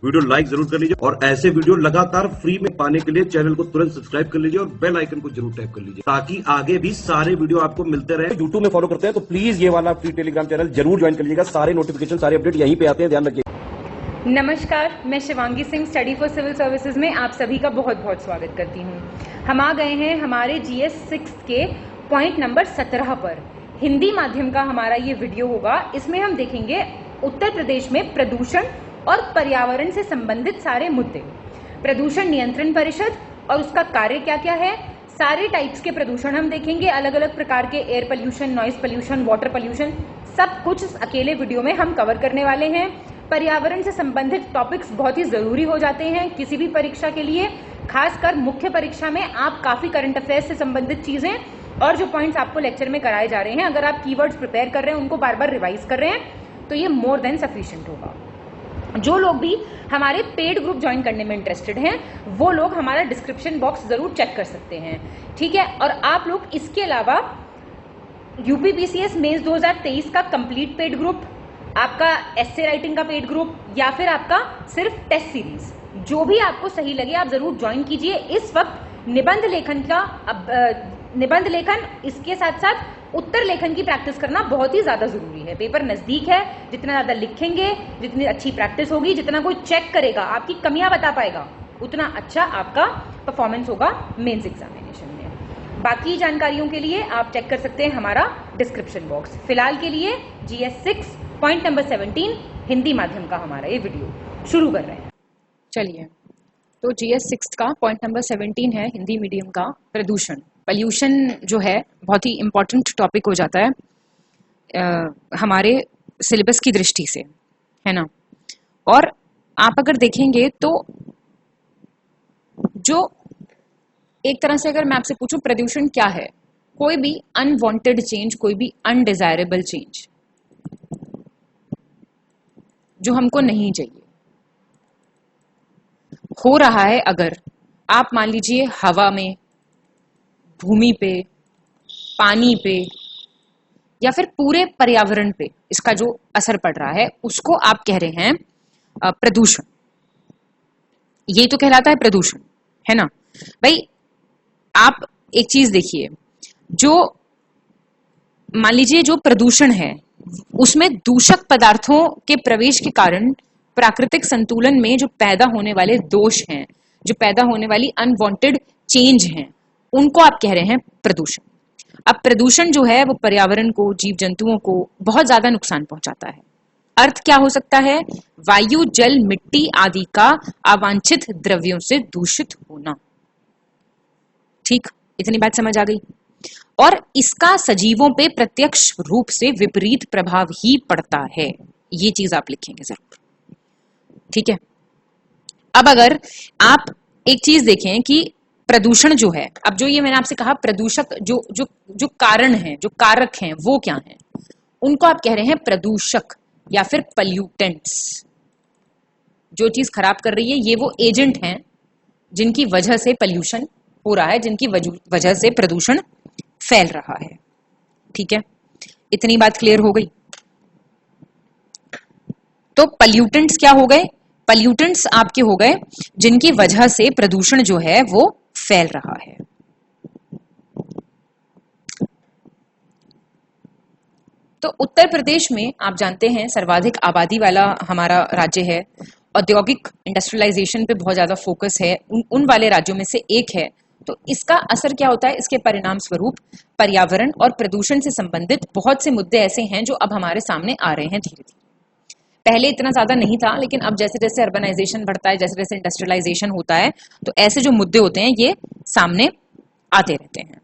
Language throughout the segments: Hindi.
वीडियो लाइक जरूर कर लीजिए और ऐसे वीडियो लगातार फ्री में पाने के लिए चैनल को तुरंत सब्सक्राइब कर लीजिए और बेल आइकन को जरूर टैप कर लीजिए ताकि आगे भी सारे वीडियो आपको मिलते रहे। यूट्यूब में फॉलो करते हैं तो प्लीज ये वाला फ्री टेलीग्राम चैनल जरूर ज्वाइन कर लीजिएगा। सारे नोटिफिकेशन सारे अपडेट यहीं पे आते हैं, ध्यान रखिए। नमस्कार, मैं Shivangi Singh study for civil services में आप सभी का बहुत बहुत स्वागत करती हूँ। हम आ गए हैं हमारे GS 6 के पॉइंट नंबर 17 पर। हिंदी माध्यम का हमारा ये वीडियो होगा। इसमें हम देखेंगे उत्तर प्रदेश में प्रदूषण और पर्यावरण से संबंधित सारे मुद्दे, प्रदूषण नियंत्रण परिषद और उसका कार्य क्या क्या है, सारे टाइप्स के प्रदूषण हम देखेंगे, अलग अलग प्रकार के air pollution, noise pollution, water pollution, सब कुछ इस अकेले वीडियो में हम कवर करने वाले हैं। पर्यावरण से संबंधित टॉपिक्स बहुत ही जरूरी हो जाते हैं किसी भी परीक्षा के लिए, खासकर मुख्य परीक्षा में आप काफी करंट अफेयर्स से संबंधित चीजें और जो पॉइंट्स आपको लेक्चर में कराए जा रहे हैं, अगर आप कीवर्ड्स प्रिपेयर कर रहे हैं, उनको बार बार रिवाइज कर रहे हैं तो ये मोर देन सफिशिएंट होगा। जो लोग भी हमारे पेड ग्रुप ज्वाइन करने में इंटरेस्टेड हैं वो लोग हमारा डिस्क्रिप्शन बॉक्स जरूर चेक कर सकते हैं, ठीक है। और आप लोग इसके अलावा यूपीपीसीएस मेंस 2023 का कंप्लीट पेड ग्रुप, आपका एस्से राइटिंग का पेड ग्रुप या फिर आपका सिर्फ टेस्ट सीरीज, जो भी आपको सही लगे आप जरूर ज्वाइन कीजिए। इस वक्त निबंध लेखन इसके साथ साथ उत्तर लेखन की प्रैक्टिस करना बहुत ही ज्यादा जरूरी है। पेपर नजदीक है, जितना ज्यादा लिखेंगे, जितनी अच्छी प्रैक्टिस होगी, जितना कोई चेक करेगा, आपकी कमियां बता पाएगा, उतना अच्छा आपका परफॉर्मेंस होगा मेंस एग्जामिनेशन में। बाकी जानकारियों के लिए आप चेक कर सकते हैं हमारा डिस्क्रिप्शन बॉक्स। फिलहाल के लिए GS 6 पॉइंट नंबर 17 हिंदी माध्यम का हमारा ये वीडियो शुरू कर रहे हैं। चलिए, तो GS 6 का पॉइंट नंबर 17 है हिंदी मीडियम का प्रदूषण। पॉल्यूशन जो है बहुत ही इम्पोर्टेंट टॉपिक हो जाता है हमारे सिलेबस की दृष्टि से, है ना। और आप अगर देखेंगे तो जो एक तरह से अगर मैं आपसे पूछूं प्रदूषण क्या है, कोई भी अनवांटेड चेंज, कोई भी अनडिजायरेबल चेंज जो हमको नहीं चाहिए हो रहा है। अगर आप मान लीजिए हवा में, भूमि पे, पानी पे या फिर पूरे पर्यावरण पे इसका जो असर पड़ रहा है उसको आप कह रहे हैं प्रदूषण। ये तो कहलाता है प्रदूषण, है ना भाई। आप एक चीज देखिए, जो मान लीजिए जो प्रदूषण है उसमें दूषक पदार्थों के प्रवेश के कारण प्राकृतिक संतुलन में जो पैदा होने वाले दोष हैं, जो पैदा होने वाली अनवांटेड चेंज हैं, उनको आप कह रहे हैं प्रदूषण। अब प्रदूषण जो है वो पर्यावरण को, जीव जंतुओं को बहुत ज्यादा नुकसान पहुंचाता है। अर्थ क्या हो सकता है? वायु, जल, मिट्टी आदि का अवांछित द्रव्यों से दूषित होना। ठीक, इतनी बात समझ आ गई। और इसका सजीवों पे प्रत्यक्ष रूप से विपरीत प्रभाव ही पड़ता है, ये चीज आप लिखेंगे जरूर, ठीक है। अब अगर आप एक चीज देखें कि प्रदूषण जो है, अब जो ये मैंने आपसे कहा प्रदूषक जो जो जो कारण है, जो कारक हैं, वो क्या हैं, उनको आप कह रहे हैं प्रदूषक या फिर पल्यूटेंट्स। जो चीज खराब कर रही है ये वो एजेंट हैं जिनकी वजह से पल्यूशन हो रहा है, जिनकी वजह से प्रदूषण फैल रहा है, ठीक है। इतनी बात क्लियर हो गई। तो पल्यूटेंट्स क्या हो गए? पल्यूटेंट्स आपके हो गए जिनकी वजह से प्रदूषण जो है वो फैल रहा है। तो उत्तर प्रदेश में आप जानते हैं सर्वाधिक आबादी वाला हमारा राज्य है, औद्योगिक इंडस्ट्रियलाइजेशन पे बहुत ज्यादा फोकस है, उन वाले राज्यों में से एक है। तो इसका असर क्या होता है? इसके परिणाम स्वरूप पर्यावरण और प्रदूषण से संबंधित बहुत से मुद्दे ऐसे हैं जो अब हमारे सामने आ रहे हैं धीरे धीरे। पहले इतना ज्यादा नहीं था, लेकिन अब जैसे जैसे अर्बनाइजेशन बढ़ता है, जैसे जैसे इंडस्ट्रियलाइजेशन होता है, तो ऐसे जो मुद्दे होते हैं ये सामने आते रहते हैं,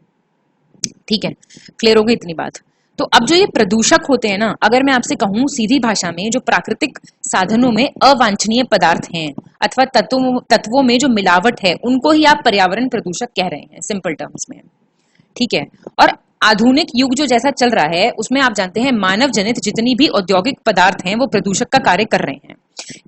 ठीक है। क्लियर हो गई इतनी बात। तो अब जो ये प्रदूषक होते हैं ना, अगर मैं आपसे कहूं सीधी भाषा में, जो प्राकृतिक साधनों में अवांछनीय पदार्थ हैं अथवा तत्वों में जो मिलावट है, उनको ही आप पर्यावरण प्रदूषक कह रहे हैं सिंपल टर्म्स में, ठीक है। और आधुनिक युग जो जैसा चल रहा है उसमें आप जानते हैं मानव जनित जितनी भी औद्योगिक पदार्थ हैं वो प्रदूषक का कार्य कर रहे हैं,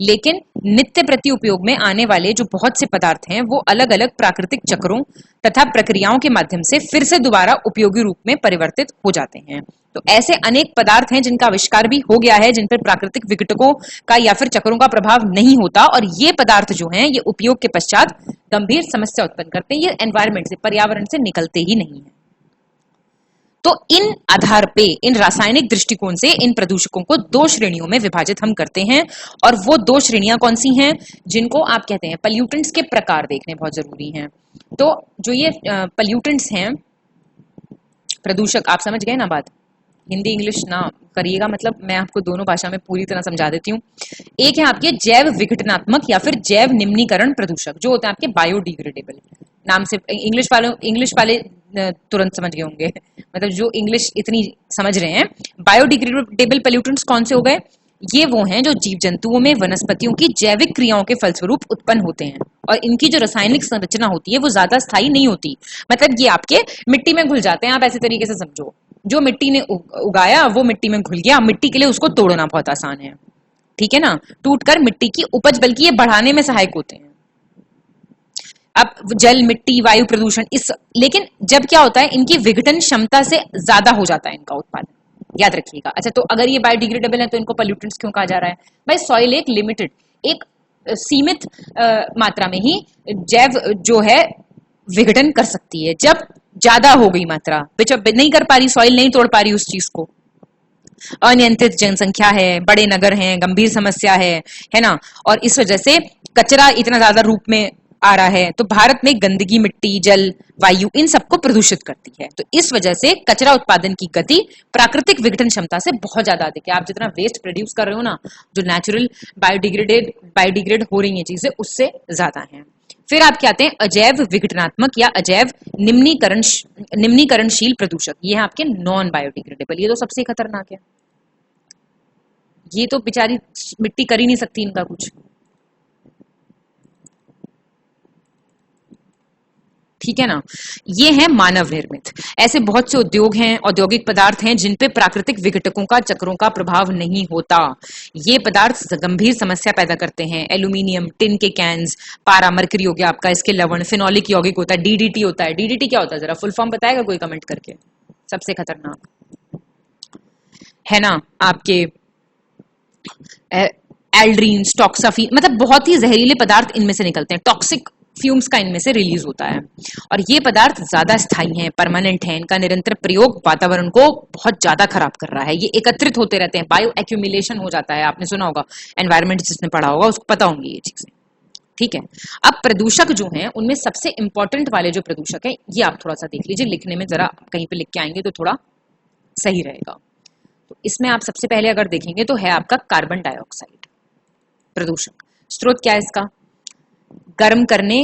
लेकिन नित्य प्रति उपयोग में आने वाले जो बहुत से पदार्थ हैं वो अलग अलग प्राकृतिक चक्रों तथा प्रक्रियाओं के माध्यम से फिर से दोबारा उपयोगी रूप में परिवर्तित हो जाते हैं। तो ऐसे अनेक पदार्थ हैं जिनका आविष्कार भी हो गया है, जिन पर प्राकृतिक विघटकों का या फिर चक्रों का प्रभाव नहीं होता, और ये पदार्थ जो हैं ये उपयोग के पश्चात गंभीर समस्या उत्पन्न करते हैं, ये एनवायरमेंट से, पर्यावरण से निकलते ही नहीं है। तो इन आधार पे, इन रासायनिक दृष्टिकोण से इन प्रदूषकों को दो श्रेणियों में विभाजित हम करते हैं, और वो दो श्रेणियां कौन सी हैं, जिनको आप कहते हैं पल्यूटेंट्स के प्रकार देखने बहुत जरूरी हैं। तो जो ये पल्यूटेंट्स हैं, प्रदूषक, आप समझ गए ना बात, हिंदी इंग्लिश ना करिएगा, मतलब मैं आपको दोनों भाषा में पूरी तरह समझा देती हूँ। एक है आपके जैव विघटनात्मक या फिर जैव निम्नीकरण प्रदूषक, जो होते हैं आपके बायोडिग्रेडेबल। नाम से इंग्लिश वाले तुरंत समझ गए होंगे, मतलब जो इंग्लिश इतनी समझ रहे हैं। बायोडिग्रेडेबल पोल्यूटेंट्स कौन से हो गए, ये वो हैं जो जीव जंतुओं में वनस्पतियों की जैविक क्रियाओं के फलस्वरूप उत्पन्न होते हैं, और इनकी जो रासायनिक संरचना होती है वो ज्यादा स्थायी नहीं होती। मतलब ये आपके मिट्टी में घुल जाते हैं, आप ऐसे तरीके से समझो, जो मिट्टी ने उगाया वो मिट्टी में घुल गया, मिट्टी के लिए उसको तोड़ना बहुत आसान है, ठीक है ना, टूटकर मिट्टी की उपज, बल्कि ये बढ़ाने में सहायक होते हैं। अब जल, मिट्टी, वायु प्रदूषण, लेकिन जब क्या होता है, इनकी विघटन क्षमता से ज्यादा हो जाता है इनका उत्पादन, याद रखिएगा। अच्छा, तो अगर ये बायोडिग्रेडेबल है तो इनको पोल्यूटेंट्स क्यों कहा जा रहा है भाई? सॉइल एक लिमिटेड, एक सीमित मात्रा में ही जैव जो है विघटन कर सकती है। जब ज्यादा हो गई मात्रा, नहीं कर पा रही, सॉइल नहीं तोड़ पा रही उस चीज को, अनियंत्रित जनसंख्या है, बड़े नगर हैं, गंभीर समस्या है ना, और इस वजह से कचरा इतना ज्यादा रूप में आ रहा है, तो भारत में गंदगी मिट्टी, जल, वायु, इन सबको प्रदूषित करती है। तो इस वजह से कचरा उत्पादन की गति प्राकृतिक विघटन क्षमता से बहुत ज्यादा अधिक है। आप जितना वेस्ट प्रोड्यूस कर रहे हो ना, जो नेचुरल बायोडिग्रेड हो रही है चीजें, उससे ज्यादा है। फिर आप क्या आते हैं अजैव विघटनात्मक या अजैव निम्नीकरणशील प्रदूषक, ये है आपके नॉन बायोडिग्रेडेबल। ये तो सबसे खतरनाक है, ये तो बेचारी मिट्टी कर ही नहीं सकती इनका कुछ, ठीक है ना। ये है मानव निर्मित। ऐसे बहुत से उद्योग हैं, औद्योगिक पदार्थ हैं जिन पे प्राकृतिक विघटकों का, चक्रों का प्रभाव नहीं होता। ये पदार्थ गंभीर समस्या पैदा करते हैं। एल्यूमिनियम, टिन के कैंस, पारा, मरकरी हो गया आपका, इसके लवण, फिनोलिक यौगिक होता है, डीडीटी होता है। डीडीटी क्या होता है, जरा फुल फॉर्म बताएगा कोई कमेंट करके? सबसे खतरनाक है ना आपके एल्ड्रीन, टॉक्साफी, मतलब बहुत ही जहरीले पदार्थ इनमें से निकलते हैं। टॉक्सिक फ्यूम्स का इनमें से रिलीज होता है, और ये पदार्थ ज्यादा स्थायी हैं, परमानेंट हैं। इनका निरंतर प्रयोग वातावरण को बहुत ज्यादा खराब कर रहा है। ये एकत्रित होते रहते हैं, बायो एक्यूमुलेशन हो जाता है। आपने सुना होगा, एनवायरमेंट जिसने पढ़ा होगा उसको पता होंगी ये चीजें, ठीक है। अब प्रदूषक जो हैं उनमें सबसे इंपॉर्टेंट वाले जो प्रदूषक है, ये आप थोड़ा सा देख लीजिए, लिखने में जरा कहीं पे लिख के आएंगे तो थोड़ा सही रहेगा। तो इसमें आप सबसे पहले अगर देखेंगे तो है आपका कार्बन डाइऑक्साइड प्रदूषक। स्रोत क्या है इसका? गर्म करने,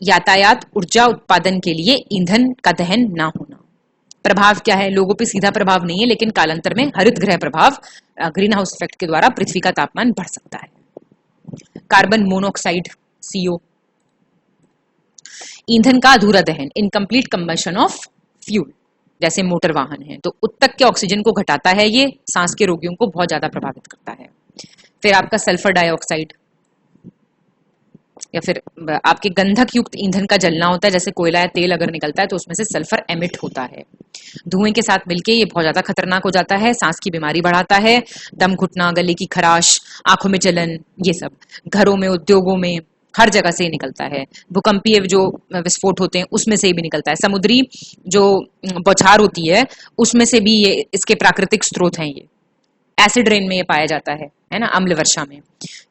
यातायात, ऊर्जा उत्पादन के लिए ईंधन का दहन ना होना। प्रभाव क्या है? लोगों पे सीधा प्रभाव नहीं है, लेकिन कालांतर में हरित गृह प्रभाव, ग्रीन हाउस इफेक्ट के द्वारा पृथ्वी का तापमान बढ़ सकता है। कार्बन मोनोऑक्साइड, CO, ईंधन का अधूरा दहन, इनकम्प्लीट कंबशन ऑफ फ्यूल, जैसे मोटर वाहन है, तो उत्तक के ऑक्सीजन को घटाता है, ये सांस के रोगियों को बहुत ज्यादा प्रभावित करता है। फिर आपका सल्फर डाइऑक्साइड, या फिर आपके गंधक युक्त ईंधन का जलना होता है, जैसे कोयला या तेल अगर निकलता है तो उसमें से सल्फर एमिट होता है। धुएं के साथ मिलके ये बहुत ज्यादा खतरनाक हो जाता है, सांस की बीमारी बढ़ाता है, दम घुटना, गले की खराश, आंखों में जलन, ये सब घरों में, उद्योगों में, हर जगह से निकलता है। भूकंपीय जो विस्फोट होते हैं उसमें से भी निकलता है। समुद्री जो बौछार होती है उसमें से भी ये इसके प्राकृतिक स्रोत हैं। ये एसिड रेन में ये पाया जाता है ना, अम्ल वर्षा में।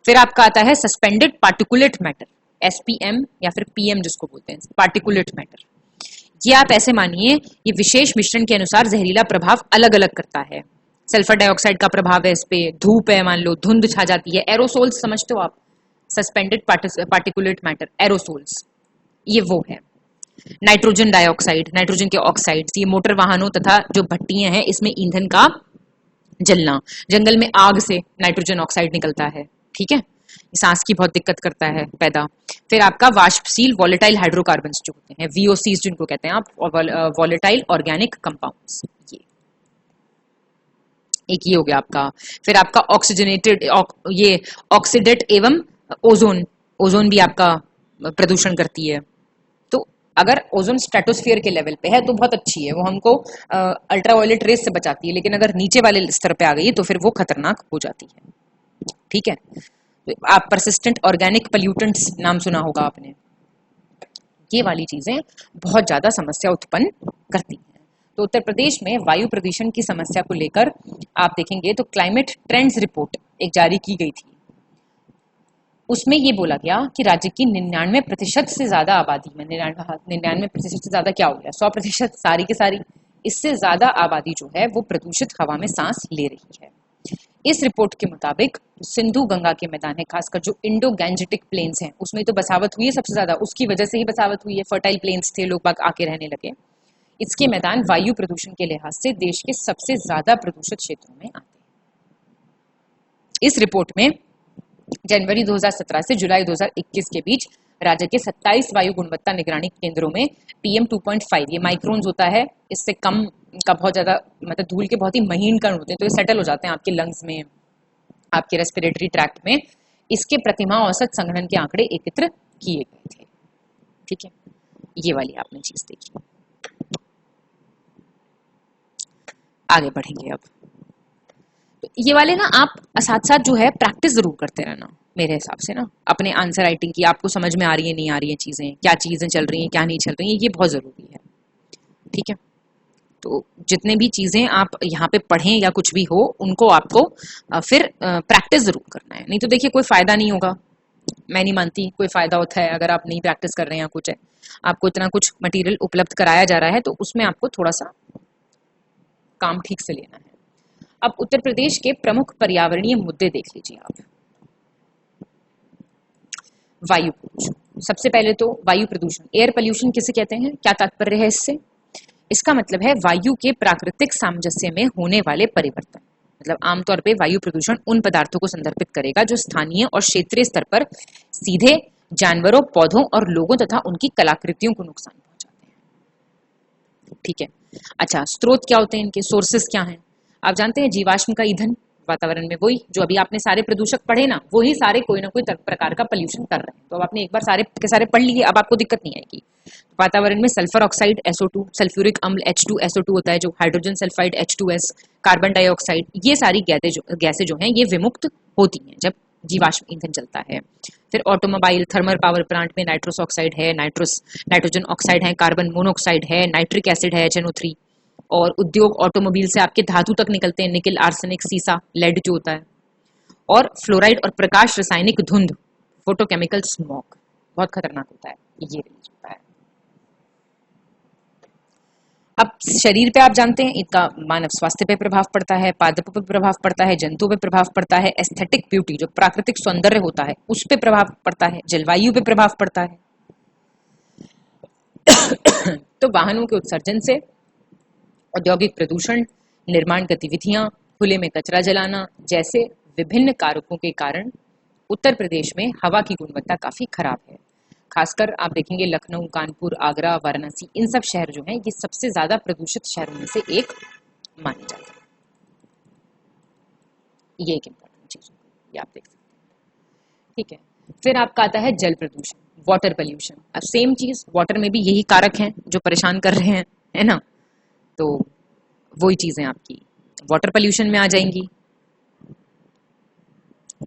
फिर आपका आता है सस्पेंडेड पार्टिकुलेट मैटर, SPM या फिर PM जिसको बोलते हैं, पार्टिकुलेट मैटर। ये आप ऐसे मानिए, ये विशेष मिश्रण के अनुसार जहरीला प्रभाव अलग अलग करता है। सल्फर डाइऑक्साइड का प्रभाव है इस पे, धूप है, मान लो धुंध छा जाती है, एरोसोल्स समझते हो आप, सस्पेंडेड पार्टिकुलेट मैटर, एरोसोल्स, ये वो है। नाइट्रोजन डाइऑक्साइड, नाइट्रोजन के ऑक्साइड्स, ये मोटर वाहनों तथा जो भट्टियां हैं इसमें ईंधन का जलना, जंगल में आग से नाइट्रोजन ऑक्साइड निकलता है, ठीक है। सांस की बहुत दिक्कत करता है पैदा। फिर आपका वाष्पशील वॉलेटाइल हाइड्रोकार्बन्स जो होते हैं, वीओसीज जिनको कहते हैं आप, और वॉलेटाइल ऑर्गेनिक कंपाउंड्स, ये हो गया आपका। फिर आपका ऑक्सीजनेटेड, ये ऑक्सीडेट एवं ओजोन भी आपका प्रदूषण करती है। तो अगर ओजोन स्ट्रेटोस्फीयर के लेवल पे है तो बहुत अच्छी है, वो हमको अल्ट्रावायलेट रेस से बचाती है, लेकिन अगर नीचे वाले स्तर पे आ गई तो फिर वो खतरनाक हो जाती है। ठीक है, आप परसिस्टेंट ऑर्गेनिक पल्यूटेंट्स नाम सुना होगा आपने, ये वाली चीजें बहुत ज्यादा समस्या उत्पन्न करती हैं। तो उत्तर प्रदेश में वायु प्रदूषण की समस्या को लेकर आप देखेंगे तो क्लाइमेट ट्रेंड्स रिपोर्ट एक जारी की गई थी। उसमें ये बोला गया कि राज्य की 99% से ज्यादा आबादी में, 99% से ज्यादा क्या हो गया, 100% सारी के सारी, इससे ज्यादा आबादी जो है वो प्रदूषित हवा में सांस ले रही है। इस रिपोर्ट के मुताबिक सिंधु गंगा के मैदान है, खासकर जो इंडो गैंजेटिक प्लेन्स हैं, उसमें तो बसावट हुई है सबसे ज्यादा, उसकी वजह से ही बसावट हुई है, फर्टाइल प्लेन्स थे, लोग बाग आके रहने लगे। इसके मैदान वायु प्रदूषण के लिहाज से देश के सबसे ज्यादा प्रदूषित क्षेत्रों में आते हैं। इस रिपोर्ट में जनवरी 2017 से जुलाई 2021 के बीच राज्य के 27 वायु गुणवत्ता निगरानी केंद्रों में PM 2.5, ये माइक्रोन्स होता है, इससे कम का बहुत ज्यादा, मतलब धूल के बहुत ही महीन कण होते हैं, तो ये सेटल हो जाते हैं आपके लंग्स में, आपके रेस्पिरेटरी ट्रैक्ट में। इसके प्रतिमाह औसत संघनन के आंकड़े एकत्र किए गए थे। ठीक है, ये वाली आपने चीज देखी। आगे बढ़ेंगे अब। तो ये वाले ना आप साथ साथ जो है प्रैक्टिस जरूर करते रहना, मेरे हिसाब से ना, अपने आंसर राइटिंग की, आपको समझ में आ रही है नहीं आ रही है चीजें, क्या चीजें चल रही हैं क्या नहीं चल रही हैं, ये बहुत जरूरी है। ठीक है, तो जितने भी चीजें आप यहाँ पे पढ़ें या कुछ भी हो, उनको आपको फिर प्रैक्टिस जरूर करना है, नहीं तो देखिए कोई फायदा नहीं होगा। मैं नहीं मानती कोई फायदा होता है अगर आप नहीं प्रैक्टिस कर रहे हैं या कुछ है, आपको इतना कुछ मटेरियल उपलब्ध कराया जा रहा है तो उसमें आपको थोड़ा सा काम ठीक से लेना है। अब उत्तर प्रदेश के प्रमुख पर्यावरणीय मुद्दे देख लीजिए आप। वायु प्रदूषण, सबसे पहले तो वायु प्रदूषण, एयर पोल्यूशन किसे कहते हैं, क्या तात्पर्य है इससे? इसका मतलब है वायु के प्राकृतिक सामंजस्य में होने वाले परिवर्तन। मतलब आमतौर पे वायु प्रदूषण उन पदार्थों को संदर्भित करेगा जो स्थानीय और क्षेत्रीय स्तर पर सीधे जानवरों, पौधों और लोगों तथा उनकी कलाकृतियों को नुकसान पहुंचाते हैं। ठीक है, अच्छा, स्रोत क्या होते हैं इनके, सोर्सेस क्या हैं? आप जानते हैं जीवाश्म का ईंधन वातावरण में, वही जो अभी आपने सारे प्रदूषक पढ़े ना, वही सारे कोई ना कोई प्रकार का पोल्यूशन कर रहे हैं। तो अब आपने एक बार सारे के सारे पढ़ लिए, अब आपको दिक्कत नहीं आएगी। वातावरण में सल्फर ऑक्साइड SO2, सल्फ्यूरिक अम्ल H2SO2 होता है, जो hydrogen sulphide H2S, carbon dioxide, ये सारी गैसें जो हैं ये विमुक्त होती हैं जब जीवाश्म ईंधन चलता है। फिर ऑटोमोबाइल, थर्मल पावर प्लांट में नाइट्रस ऑक्साइड है, नाइट्रोजन ऑक्साइड है, कार्बन मोनोऑक्साइड है, नाइट्रिक एसिड है HNO3, और उद्योग ऑटोमोबाइल से आपके धातु तक निकलते हैं, निकल, आर्सेनिक, सीसा, लेड जो होता है, और फ्लोराइड और प्रकाश रासायनिक धुंध, फोटोकेमिकल स्मोक, बहुत खतरनाक होता है, ये रिलीज होता है। अब शरीर पे आप जानते हैं इनका मानव स्वास्थ्य पे प्रभाव पड़ता है, पादपों पे प्रभाव पड़ता है, जंतुओं पे प्रभाव पड़ता है, एस्थेटिक ब्यूटी जो प्राकृतिक सौंदर्य होता है उस पे प्रभाव पड़ता है, जलवायु पे प्रभाव पड़ता है। तो वाहनों के उत्सर्जन से, औद्योगिक प्रदूषण, निर्माण गतिविधियां, खुले में कचरा जलाना जैसे विभिन्न कारकों के कारण उत्तर प्रदेश में हवा की गुणवत्ता काफी खराब है। खासकर आप देखेंगे लखनऊ, कानपुर, आगरा, वाराणसी, इन सब शहर जो हैं ये सबसे ज्यादा प्रदूषित शहरों में से एक माने जाते हैं। ये एक इंपॉर्टेंट चीज ये आप देख सकते हैं। ठीक है, फिर आपका आता है जल प्रदूषण, वाटर पोल्यूशन। अब सेम चीज, वाटर में भी यही कारक हैं जो परेशान कर रहे हैं, है ना? तो वही चीजें आपकी वाटर पोल्यूशन में आ जाएंगी।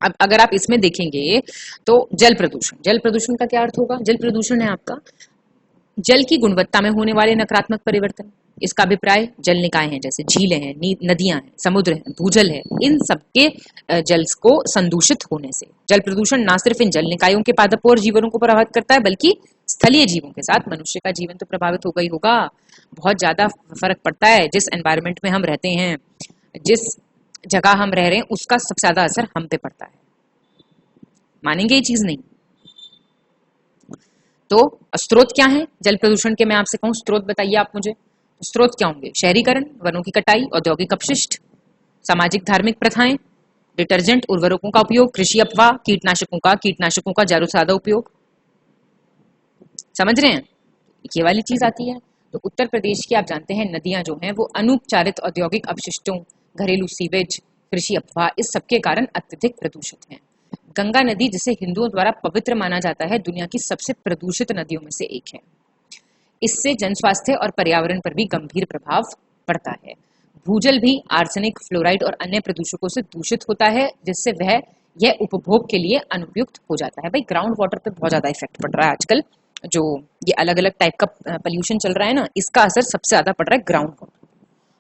अब अगर आप इसमें देखेंगे तो जल प्रदूषण का क्या अर्थ होगा? जल प्रदूषण है आपका जल की गुणवत्ता में होने वाले नकारात्मक परिवर्तन। इसका अभिप्राय जल निकाय हैं, जैसे झीलें हैं, नदियां हैं, समुद्र है, भूजल है, इन सबके जल को संदूषित होने से। जल प्रदूषण ना सिर्फ इन जल निकायों के पादपों और जीवों को प्रभावित करता है, बल्कि स्थलीय जीवों के साथ मनुष्य का जीवन तो प्रभावित होगा ही होगा। बहुत ज्यादा फर्क पड़ता है जिस एनवायरमेंट में हम रहते हैं, जिस जगह हम रह रहे हैं, उसका सबसे ज्यादा असर हम पे पड़ता है। मानेंगे ये चीज? नहीं। तो स्रोत क्या है जल प्रदूषण के? मैं आपसे कहूं स्रोत बताइए आप मुझे, स्रोत क्या होंगे? शहरीकरण, वनों की कटाई, औद्योगिक अपशिष्ट, सामाजिक धार्मिक प्रथाएं, डिटर्जेंट उर्वरकों का उपयोग, कृषि अपवाह, कीटनाशकों का ज्यादा से ज्यादा उपयोग। समझ रहे हैं, ये वाली चीज आती है। तो उत्तर प्रदेश की आप जानते हैं नदियां जो हैं वो अनुपचारित औद्योगिक अपशिष्टों, घरेलू सीवेज, कृषि अपवाह, इस सबके कारण अत्यधिक प्रदूषित हैं। गंगा नदी, जिसे हिंदुओं द्वारा पवित्र माना जाता है, दुनिया की सबसे प्रदूषित नदियों में से एक है। इससे जन स्वास्थ्य और पर्यावरण पर भी गंभीर प्रभाव पड़ता है। भूजल भी आर्सेनिक, फ्लोराइड और अन्य प्रदूषकों से दूषित होता है, जिससे यह उपभोग के लिए अनुपयुक्त हो जाता है। भाई ग्राउंड वाटर पे बहुत ज्यादा इफेक्ट पड़ रहा है आजकल। जो ये अलग अलग टाइप का पोल्यूशन चल रहा है ना, इसका असर सबसे ज्यादा पड़ रहा है ग्राउंड वाटर।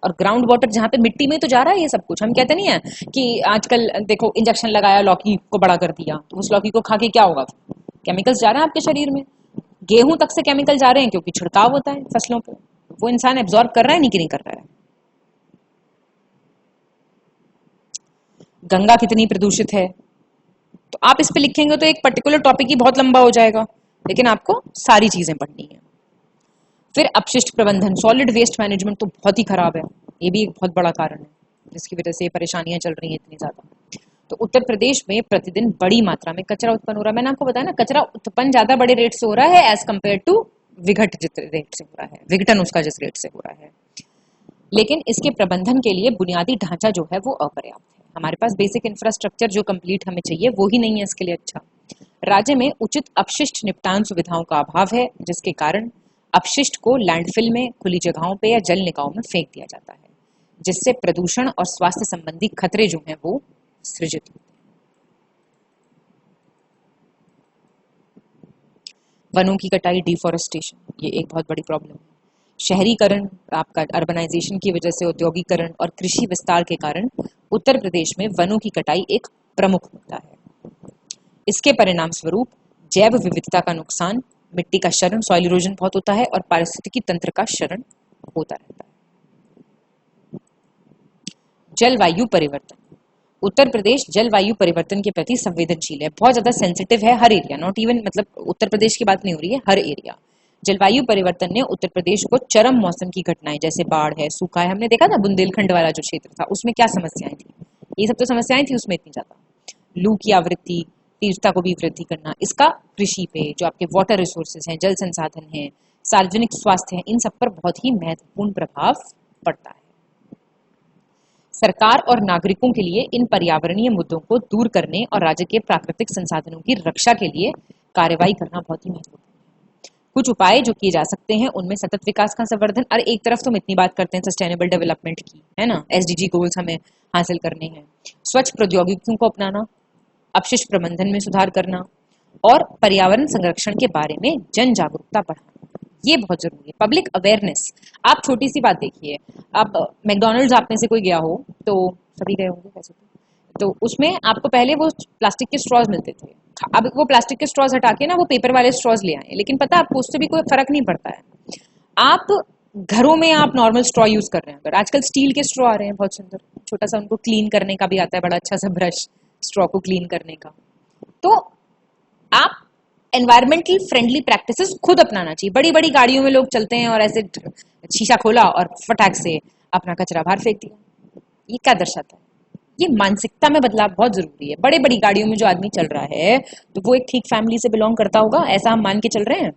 और ग्राउंड वाटर जहाँ पे मिट्टी में तो जा रहा है ये सब कुछ। हम कहते नहीं है कि आजकल देखो इंजेक्शन लगाया, लौकी को बड़ा कर दिया, तो उस लौकी को खा के क्या होगा? केमिकल्स जा रहे हैं आपके शरीर में। गेहूं तक से केमिकल जा रहे हैं क्योंकि छिड़काव होता है फसलों पर। वो इंसान एब्जॉर्ब कर रहा है नहीं कर रहा है। गंगा कितनी प्रदूषित है, तो आप इस पे लिखेंगे तो एक पर्टिकुलर टॉपिक ही बहुत लंबा हो जाएगा, लेकिन आपको सारी चीजें पढ़नी है। फिर अपशिष्ट प्रबंधन, सॉलिड वेस्ट मैनेजमेंट तो बहुत ही खराब है। ये भी एक बहुत बड़ा कारण है जिसकी वजह से परेशानियां चल रही हैं इतनी ज्यादा। तो उत्तर प्रदेश में प्रतिदिन बड़ी मात्रा में कचरा उत्पन्न हो रहा है। मैंने आपको बताया ना, कचरा उत्पन्न ज्यादा बड़े रेट से हो रहा है एज कम्पेयर टू विघट जिस रेट से हो रहा है, विघटन उसका जिस रेट से हो रहा है। लेकिन इसके प्रबंधन के लिए बुनियादी ढांचा जो है वो अपर्याप्त है। हमारे पास बेसिक इंफ्रास्ट्रक्चर जो कंप्लीट हमें चाहिए वो ही नहीं है इसके लिए अच्छा। राज्य में उचित अपशिष्ट निपटान सुविधाओं का अभाव है, जिसके कारण अपशिष्ट को लैंडफिल में, खुली जगहों पे या जल निकायों में फेंक दिया जाता है, जिससे प्रदूषण और स्वास्थ्य संबंधी खतरे जो हैं वो सृजित होते हैं। वनों की कटाई, डिफॉरेस्टेशन, ये एक बहुत बड़ी प्रॉब्लम है। शहरीकरण, आपका अर्बनाइजेशन की वजह से औद्योगिकरण और कृषि विस्तार के कारण उत्तर प्रदेश में वनों की कटाई एक प्रमुख मुद्दा है। इसके परिणाम स्वरूप जैव विविधता का नुकसान, मिट्टी का क्षरण, सॉइल इरोजन बहुत होता है और पारिस्थितिकी तंत्र का क्षरण होता रहता है। जलवायु परिवर्तन, उत्तर प्रदेश जलवायु परिवर्तन के प्रति संवेदनशील है, बहुत ज्यादा सेंसिटिव है। हर एरिया, नॉट इवन मतलब उत्तर प्रदेश की बात नहीं हो रही है, हर एरिया। जलवायु परिवर्तन ने उत्तर प्रदेश को चरम मौसम की घटनाएं जैसे बाढ़ है, सूखा है, हमने देखा था बुंदेलखंड वाला जो क्षेत्र था उसमें क्या समस्याएं थी, ये सब तो समस्याएं थी उसमें इतनी ज्यादा। लू की आवृत्ति, तीव्रता को भी वृद्धि करना, इसका कृषि पे, जो आपके वाटर रिसोर्सेज हैं, जल संसाधन हैं, सार्वजनिक स्वास्थ्य है, इन सब पर बहुत ही महत्वपूर्ण प्रभाव पड़ता है। सरकार और नागरिकों के लिए इन पर्यावरणीय मुद्दों को दूर करने और राज्य के प्राकृतिक संसाधनों की रक्षा के लिए कार्रवाई करना बहुत ही महत्वपूर्ण है। कुछ उपाय जो किए जा सकते हैं उनमें सतत विकास का संवर्धन, और एक तरफ तो हम इतनी बात करते हैं सस्टेनेबल डेवलपमेंट की, है ना, एसडीजी गोल्स हमें हासिल करने हैं। स्वच्छ प्रौद्योगिकियों को अपनाना, अपशिष्ट प्रबंधन में सुधार करना और पर्यावरण संरक्षण के बारे में जन जागरूकता बढ़ाना, ये बहुत जरूरी है। पब्लिक अवेयरनेस, आप छोटी सी बात देखिए, आप मैकडोनल्ड्स आप में से कोई गया हो, तो सभी गए होंगे वैसे तो उसमें आपको पहले वो प्लास्टिक के स्ट्रॉज मिलते थे, अब वो प्लास्टिक के स्ट्रॉज हटा के ना वो पेपर वाले स्ट्रॉज ले आए, लेकिन पता आपको उससे भी कोई फर्क नहीं पड़ता है। आप घरों में आप नॉर्मल स्ट्रॉ यूज कर रहे हैं, अगर आजकल स्टील के स्ट्रॉ आ रहे हैं बहुत सुंदर, छोटा सा उनको क्लीन करने का भी आता है, बड़ा अच्छा सा ब्रश स्ट्रॉ को क्लीन करने का। तो आप एनवायरमेंटल फ्रेंडली प्रैक्टिसेस खुद अपनाना चाहिए। बड़ी बड़ी गाड़ियों में लोग चलते हैं और ऐसे शीशा खोला और फटाक से अपना कचरा बाहर फेंक दिया, ये क्या दर्शाता है? ये मानसिकता में बदलाव बहुत जरूरी है। बड़े बड़ी गाड़ियों में जो आदमी चल रहा है तो वो एक ठीक फैमिली से बिलोंग करता होगा, ऐसा हम मान के चल रहे हैं।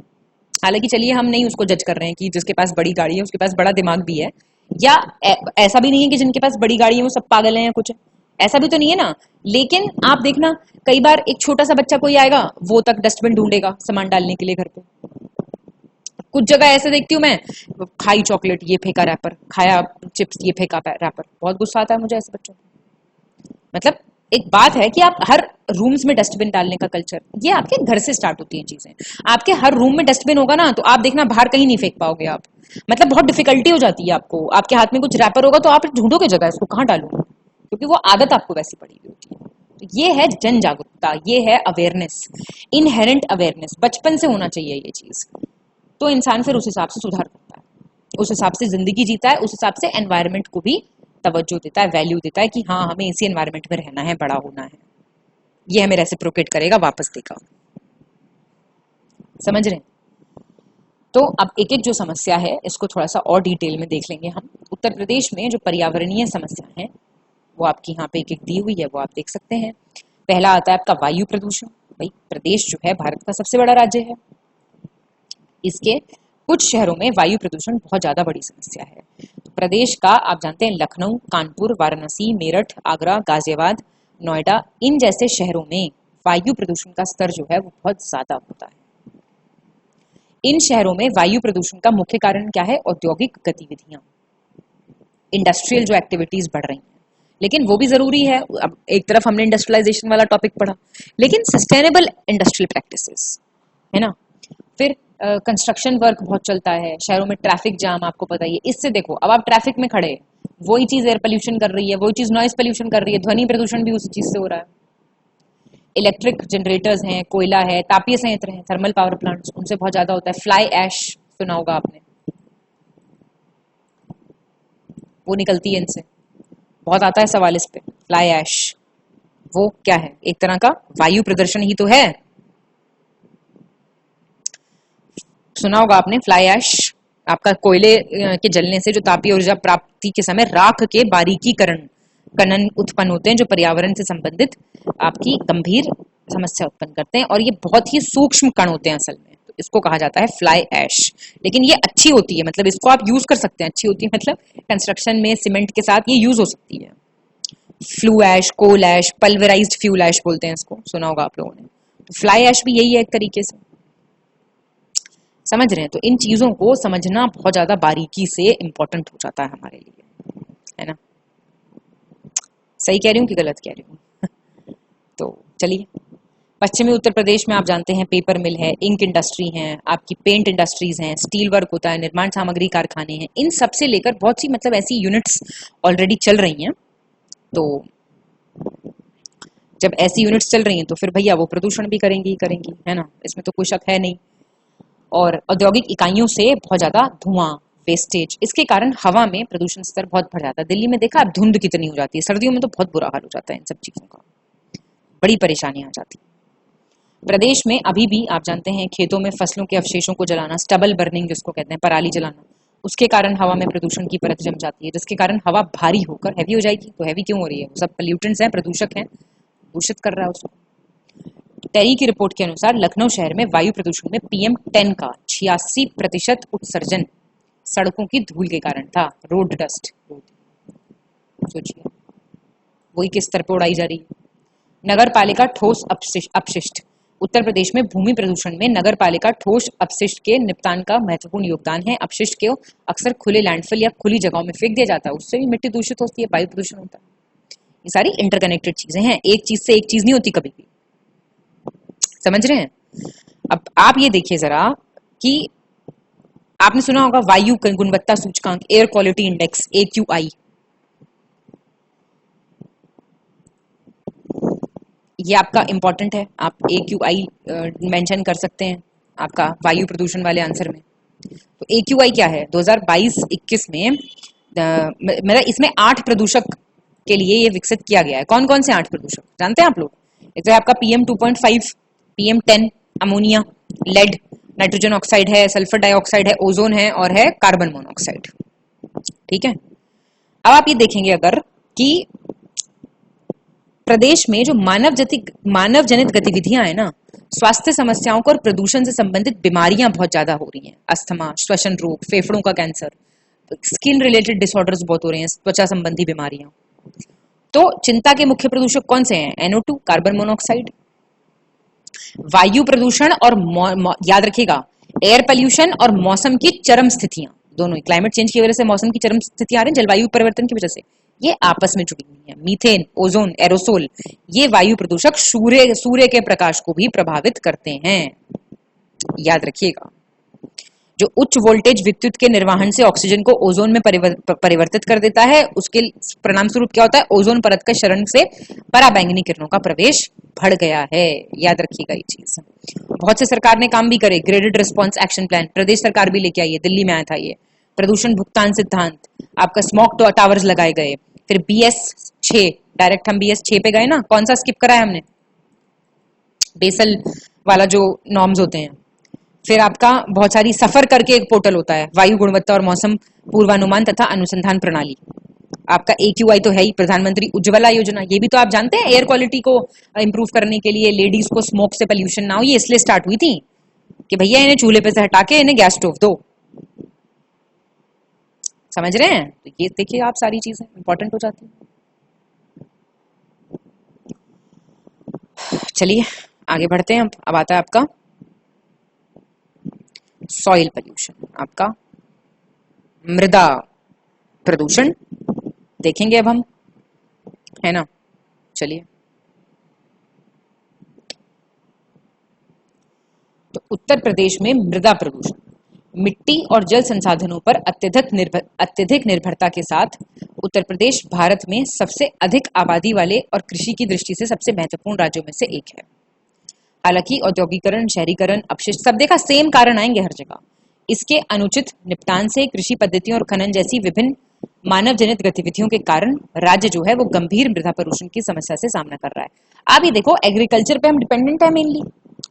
हालांकि चलिए हम नहीं उसको जज कर रहे हैं कि जिसके पास बड़ी गाड़ी है उसके पास बड़ा दिमाग भी है, या ऐसा भी नहीं है कि जिनके पास बड़ी गाड़ी है वो सब पागल हैं, कुछ ऐसा भी तो नहीं है ना। लेकिन आप देखना, कई बार एक छोटा सा बच्चा कोई आएगा, वो तक डस्टबिन ढूंढेगा सामान डालने के लिए घर पे। कुछ जगह ऐसे देखती हूँ मैं, खाई चॉकलेट ये फेंका रैपर, खाया चिप्स ये फेंका रैपर, बहुत गुस्सा आता है मुझे ऐसे बच्चों को। मतलब एक बात है कि आप हर रूम्स में डस्टबिन डालने का कल्चर, ये आपके घर से स्टार्ट होती है चीजें। आपके हर रूम में डस्टबिन होगा ना तो आप देखना बाहर कहीं नहीं फेंक पाओगे आप, मतलब बहुत डिफिकल्टी हो जाती है आपको। आपके हाथ में कुछ रैपर होगा तो आप ढूंढोगे जगह इसको कहाँ डालूं, क्योंकि वो आदत आपको वैसी पड़ी हुई होती है। तो ये है जन जागरूकता, ये है अवेयरनेस, इनहेरेंट अवेयरनेस, बचपन से होना चाहिए ये चीज। तो इंसान फिर उस हिसाब से सुधार करता है, उस हिसाब से जिंदगी जीता है, उस हिसाब से एनवायरनमेंट को भी तवज्जो देता है, वैल्यू देता है कि हाँ हमें इसी एनवायरनमेंट में रहना है, बड़ा होना है, ये हमें रेसिप्रोकेट करेगा, वापस देगा। समझ रहे हैं? तो अब एक एक जो समस्या है इसको थोड़ा सा और डिटेल में देख लेंगे हम। उत्तर प्रदेश में जो पर्यावरणीय समस्या है वो आपकी यहाँ पे एक एक दी हुई है, वो आप देख सकते हैं। पहला आता है आपका वायु प्रदूषण। भाई प्रदेश जो है भारत का सबसे बड़ा राज्य है, इसके कुछ शहरों में वायु प्रदूषण बहुत ज्यादा बड़ी समस्या है। तो प्रदेश का आप जानते हैं लखनऊ, कानपुर, वाराणसी, मेरठ, आगरा, गाजियाबाद, नोएडा, इन जैसे शहरों में वायु प्रदूषण का स्तर जो है वो बहुत ज्यादा होता है। इन शहरों में वायु प्रदूषण का मुख्य कारण क्या है? औद्योगिक गतिविधियां, इंडस्ट्रियल जो एक्टिविटीज बढ़ रही हैं। लेकिन वो भी जरूरी है। अब एक तरफ हमने इंडस्ट्रियलाइजेशन वाला टॉपिक पढ़ा, लेकिन सस्टेनेबल इंडस्ट्रियल प्रैक्टिसेस है ना। फिर कंस्ट्रक्शन वर्क बहुत चलता है शहरों में, ट्रैफिक जाम आपको पता ही है। इससे देखो, अब आप ट्रैफिक में खड़े, वही चीज एयर पोल्यूशन कर रही है, वही चीज नॉइज पोल्यूशन कर रही है, ध्वनि प्रदूषण भी उसी चीज से हो रहा है। इलेक्ट्रिक जनरेटर्स हैं, कोयला है, तापीय संयंत्र हैं, थर्मल पावर प्लांट्स, उनसे बहुत ज्यादा होता है। फ्लाई ऐश सुना होगा आपने, वो निकलती है इनसे, बहुत आता है सवाल इस पे। फ्लाई ऐश वो क्या है? एक तरह का वायु प्रदूषण ही तो है। सुना होगा आपने फ्लाई ऐश। आपका कोयले के जलने से जो तापीय ऊर्जा प्राप्ति के समय राख के बारीकीकरण कणन उत्पन्न होते हैं, जो पर्यावरण से संबंधित आपकी गंभीर समस्या उत्पन्न करते हैं, और ये बहुत ही सूक्ष्म कण होते हैं असल में। तो इसको कहा जाता है फ्लाई ऐश। लेकिन ये अच्छी होती है, मतलब इसको आप यूज कर सकते हैं। अच्छी होती है मतलब कंस्ट्रक्शन में सीमेंट के साथ ये यूज हो सकती है। फ्लू ऐश, कोल ऐश, पल्वराइज्ड फ्यूल ऐश बोलते हैं इसको, सुना होगा आप लोगों ने। तो फ्लाई ऐश भी यही है एक तरीके से, समझ रहे हैं। तो इन चीजों को समझना बहुत ज्यादा बारीकी से इंपॉर्टेंट हो जाता है हमारे लिए, है ना। सही कह रही हूँ कि गलत कह रही हूँ? तो चलिए, पश्चिमी उत्तर प्रदेश में आप जानते हैं पेपर मिल है, इंक इंडस्ट्री है, आपकी पेंट इंडस्ट्रीज हैं, स्टील वर्क होता है, निर्माण सामग्री कारखाने हैं। इन सब से लेकर बहुत सी मतलब ऐसी यूनिट्स ऑलरेडी चल रही हैं। तो जब ऐसी यूनिट्स चल रही हैं तो फिर भैया वो प्रदूषण भी करेंगी ही करेंगी, है ना, इसमें तो कोई शक है नहीं। और औद्योगिक इकाइयों से बहुत ज्यादा धुआं, वेस्टेज, इसके कारण हवा में प्रदूषण स्तर बहुत बढ़ जाता है। दिल्ली में देखा आप धुंध कितनी हो जाती है, सर्दियों में तो बहुत बुरा हाल हो जाता है इन सब चीजों का, बड़ी परेशानी आ जाती है। प्रदेश में अभी भी आप जानते हैं खेतों में फसलों के अवशेषों को जलाना, स्टबल बर्निंग जिसको कहते हैं, पराली जलाना, उसके कारण हवा में प्रदूषण की परत जम जाती है, जिसके कारण हवा भारी होकर हैवी हो जाएगी। तो हैवी क्यों हो रही है? वो सब पोल्यूटेंट्स हैं, प्रदूषक हैं, दूषित कर रहा है उसको। टेरी की रिपोर्ट के अनुसार लखनऊ शहर में वायु प्रदूषण में PM10 का 86% उत्सर्जन सड़कों की धूल के कारण था। रोड डस्ट, सोचिए वही किस स्तर पर उड़ाई जा रही है। नगर पालिका ठोस अपशिष्ट, उत्तर प्रदेश में भूमि प्रदूषण में नगर पालिका ठोस अपशिष्ट के निपटान का महत्वपूर्ण योगदान है। अपशिष्ट को अक्सर खुले लैंडफिल या खुली जगहों में फेंक दिया जाता है, उससे भी मिट्टी दूषित होती है, वायु प्रदूषण होता है। ये सारी इंटरकनेक्टेड चीजें हैं, एक चीज से एक चीज नहीं होती कभी भी, समझ रहे हैं। अब आप ये देखिए जरा कि आपने सुना होगा वायु गुणवत्ता सूचकांक, एयर क्वालिटी इंडेक्स, AQI। ये आपका इंपॉर्टेंट है, आप AQI मेंशन कर सकते हैं आपका वायु प्रदूषण वाले आंसर में। तो AQI क्या है? 2022-21 में मतलब इसमें 8 प्रदूषक के लिए ये विकसित किया गया है। कौन कौन से 8 प्रदूषक जानते हैं आप लोग? एक तो है आपका PM2.5, PM10 ammonia, lead, nitrogen oxide है, सल्फर डाइऑक्साइड है, ओजोन है, और है कार्बन मोनोऑक्साइड। ठीक है, अब आप ये देखेंगे अगर कि प्रदेश में जो मानव जनित गतिविधियां है ना, स्वास्थ्य समस्याओं को और प्रदूषण से संबंधित बीमारियां बहुत ज्यादा हो रही हैं। अस्थमा, श्वसन रोग, फेफड़ों का कैंसर, स्किन रिलेटेड डिसऑर्डर्स बहुत हो रहे हैं, त्वचा संबंधी बीमारियां। तो चिंता के मुख्य प्रदूषक कौन से हैं? NO2, carbon monoxide. वायु प्रदूषण और याद रखिएगा एयर पोल्यूशन और मौसम की चरम स्थितियां, दोनों ही क्लाइमेट चेंज की वजह से मौसम की चरम स्थितियां आ रही हैं, जलवायु परिवर्तन की वजह से, ये आपस में जुड़ी हुई है। मीथेन, ओजोन, एरोसोल, ये वायु प्रदूषक सूर्य के प्रकाश को भी प्रभावित करते हैं, याद रखिएगा। जो उच्च वोल्टेज विद्युत के निर्वहन से ऑक्सीजन को ओजोन में परिवर्तित कर देता है, उसके परिणाम स्वरूप क्या होता है? ओजोन परत के क्षरण से पराबैंगनी किरणों का प्रवेश बढ़ गया है, याद रखिएगा ये चीज। बहुत से सरकार ने काम भी करे, ग्रेडेड रिस्पॉन्स एक्शन प्लान प्रदेश सरकार भी लेके आई है, दिल्ली में आया था ये। प्रदूषण भुगतान सिद्धांत, आपका स्मॉग टावर्स लगाए गए। फिर BS6, डायरेक्ट हम BS6 पे गए ना, कौन सा स्किप करा है हमने? बेसल वाला जो नॉर्म्स होते हैं। फिर आपका बहुत सारी सफर करके एक पोर्टल होता है, वायु गुणवत्ता और मौसम पूर्वानुमान तथा अनुसंधान प्रणाली, आपका AQI तो है ही, प्रधानमंत्री उज्ज्वला योजना, ये भी तो आप जानते हैं एयर क्वालिटी को इंप्रूव करने के लिए, लेडीज को स्मोक से पोल्यूशन ना हो, ये इसलिए स्टार्ट हुई थी कि भैया इन्हें चूल्हे पे से हटा के इन्हें गैस स्टोव दो। समझ रहे हैं? तो ये देखिए आप सारी चीजें इंपॉर्टेंट हो जाती है। चलिए आगे बढ़ते हैं। अब आता है आपका सॉइल पोल्यूशन, आपका मृदा प्रदूषण देखेंगे अब हम, है ना। चलिए, तो उत्तर प्रदेश में मृदा प्रदूषण मिट्टी और जल संसाधनों पर अत्यधिक निर्भरता के साथ उत्तर प्रदेश भारत में सबसे अधिक आबादी वाले और कृषि की दृष्टि से सबसे महत्वपूर्ण राज्यों में से एक है। हालांकि औद्योगिकरण, शहरीकरण, अपशिष्ट सब देखा सेम कारण आएंगे हर जगह। इसके अनुचित निपटान से कृषि पद्धतियों और खनन जैसी विभिन्न मानव जनित गतिविधियों के कारण राज्य जो है वो गंभीर मृदा प्रदूषण की समस्या से सामना कर रहा है। अब ये देखो एग्रीकल्चर पे हम डिपेंडेंट है मेनली,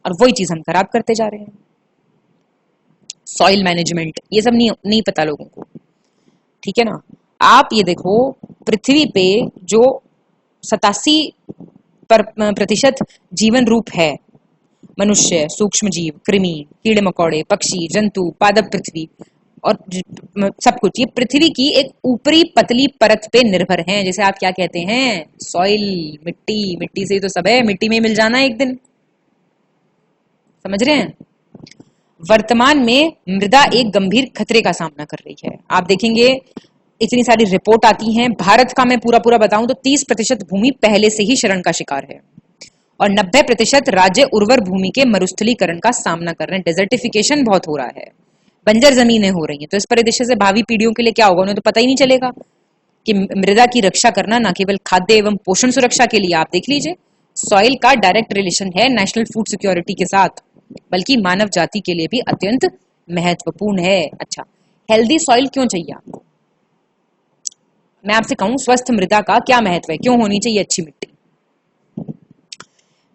और वही चीज हम खराब करते जा रहे हैं। सॉइल मैनेजमेंट ये सब नहीं पता लोगों को, ठीक है ना। आप ये देखो पृथ्वी पे जो 87% जीवन रूप है, मनुष्य, सूक्ष्म जीव, कृमि, कीड़े मकोड़े, पक्षी, जंतु, पादप पृथ्वी और सब कुछ, ये पृथ्वी की एक ऊपरी पतली परत पे निर्भर हैं, जैसे आप क्या कहते हैं सॉइल, मिट्टी, मिट्टी से ही तो सब है, मिट्टी में मिल जाना एक दिन। समझ रहे हैं? वर्तमान में मृदा एक गंभीर खतरे का सामना कर रही है। आप देखेंगे इतनी सारी रिपोर्ट आती हैं, भारत का मैं पूरा बताऊं तो 30% भूमि पहले से ही शरण का शिकार है और 90% राज्य उर्वर भूमि के मरुस्थलीकरण का सामना कर रहे हैं। डेजर्टिफिकेशन बहुत हो रहा है, बंजर जमीनें हो रही हैं। तो इस परिदृश्य से भावी पीढ़ियों के लिए क्या होगा, उन्हें तो पता ही नहीं चलेगा कि मृदा की रक्षा करना न केवल खाद्य एवं पोषण सुरक्षा के लिए, आप देख लीजिए सॉइल का डायरेक्ट रिलेशन है नेशनल फूड सिक्योरिटी के साथ, बल्कि मानव जाति के लिए भी अत्यंत महत्वपूर्ण है। अच्छा, हेल्दी सॉइल क्यों चाहिए आपको? मैं आपसे कहूं स्वस्थ मृदा का क्या महत्व है, क्यों होनी चाहिए अच्छी मिट्टी?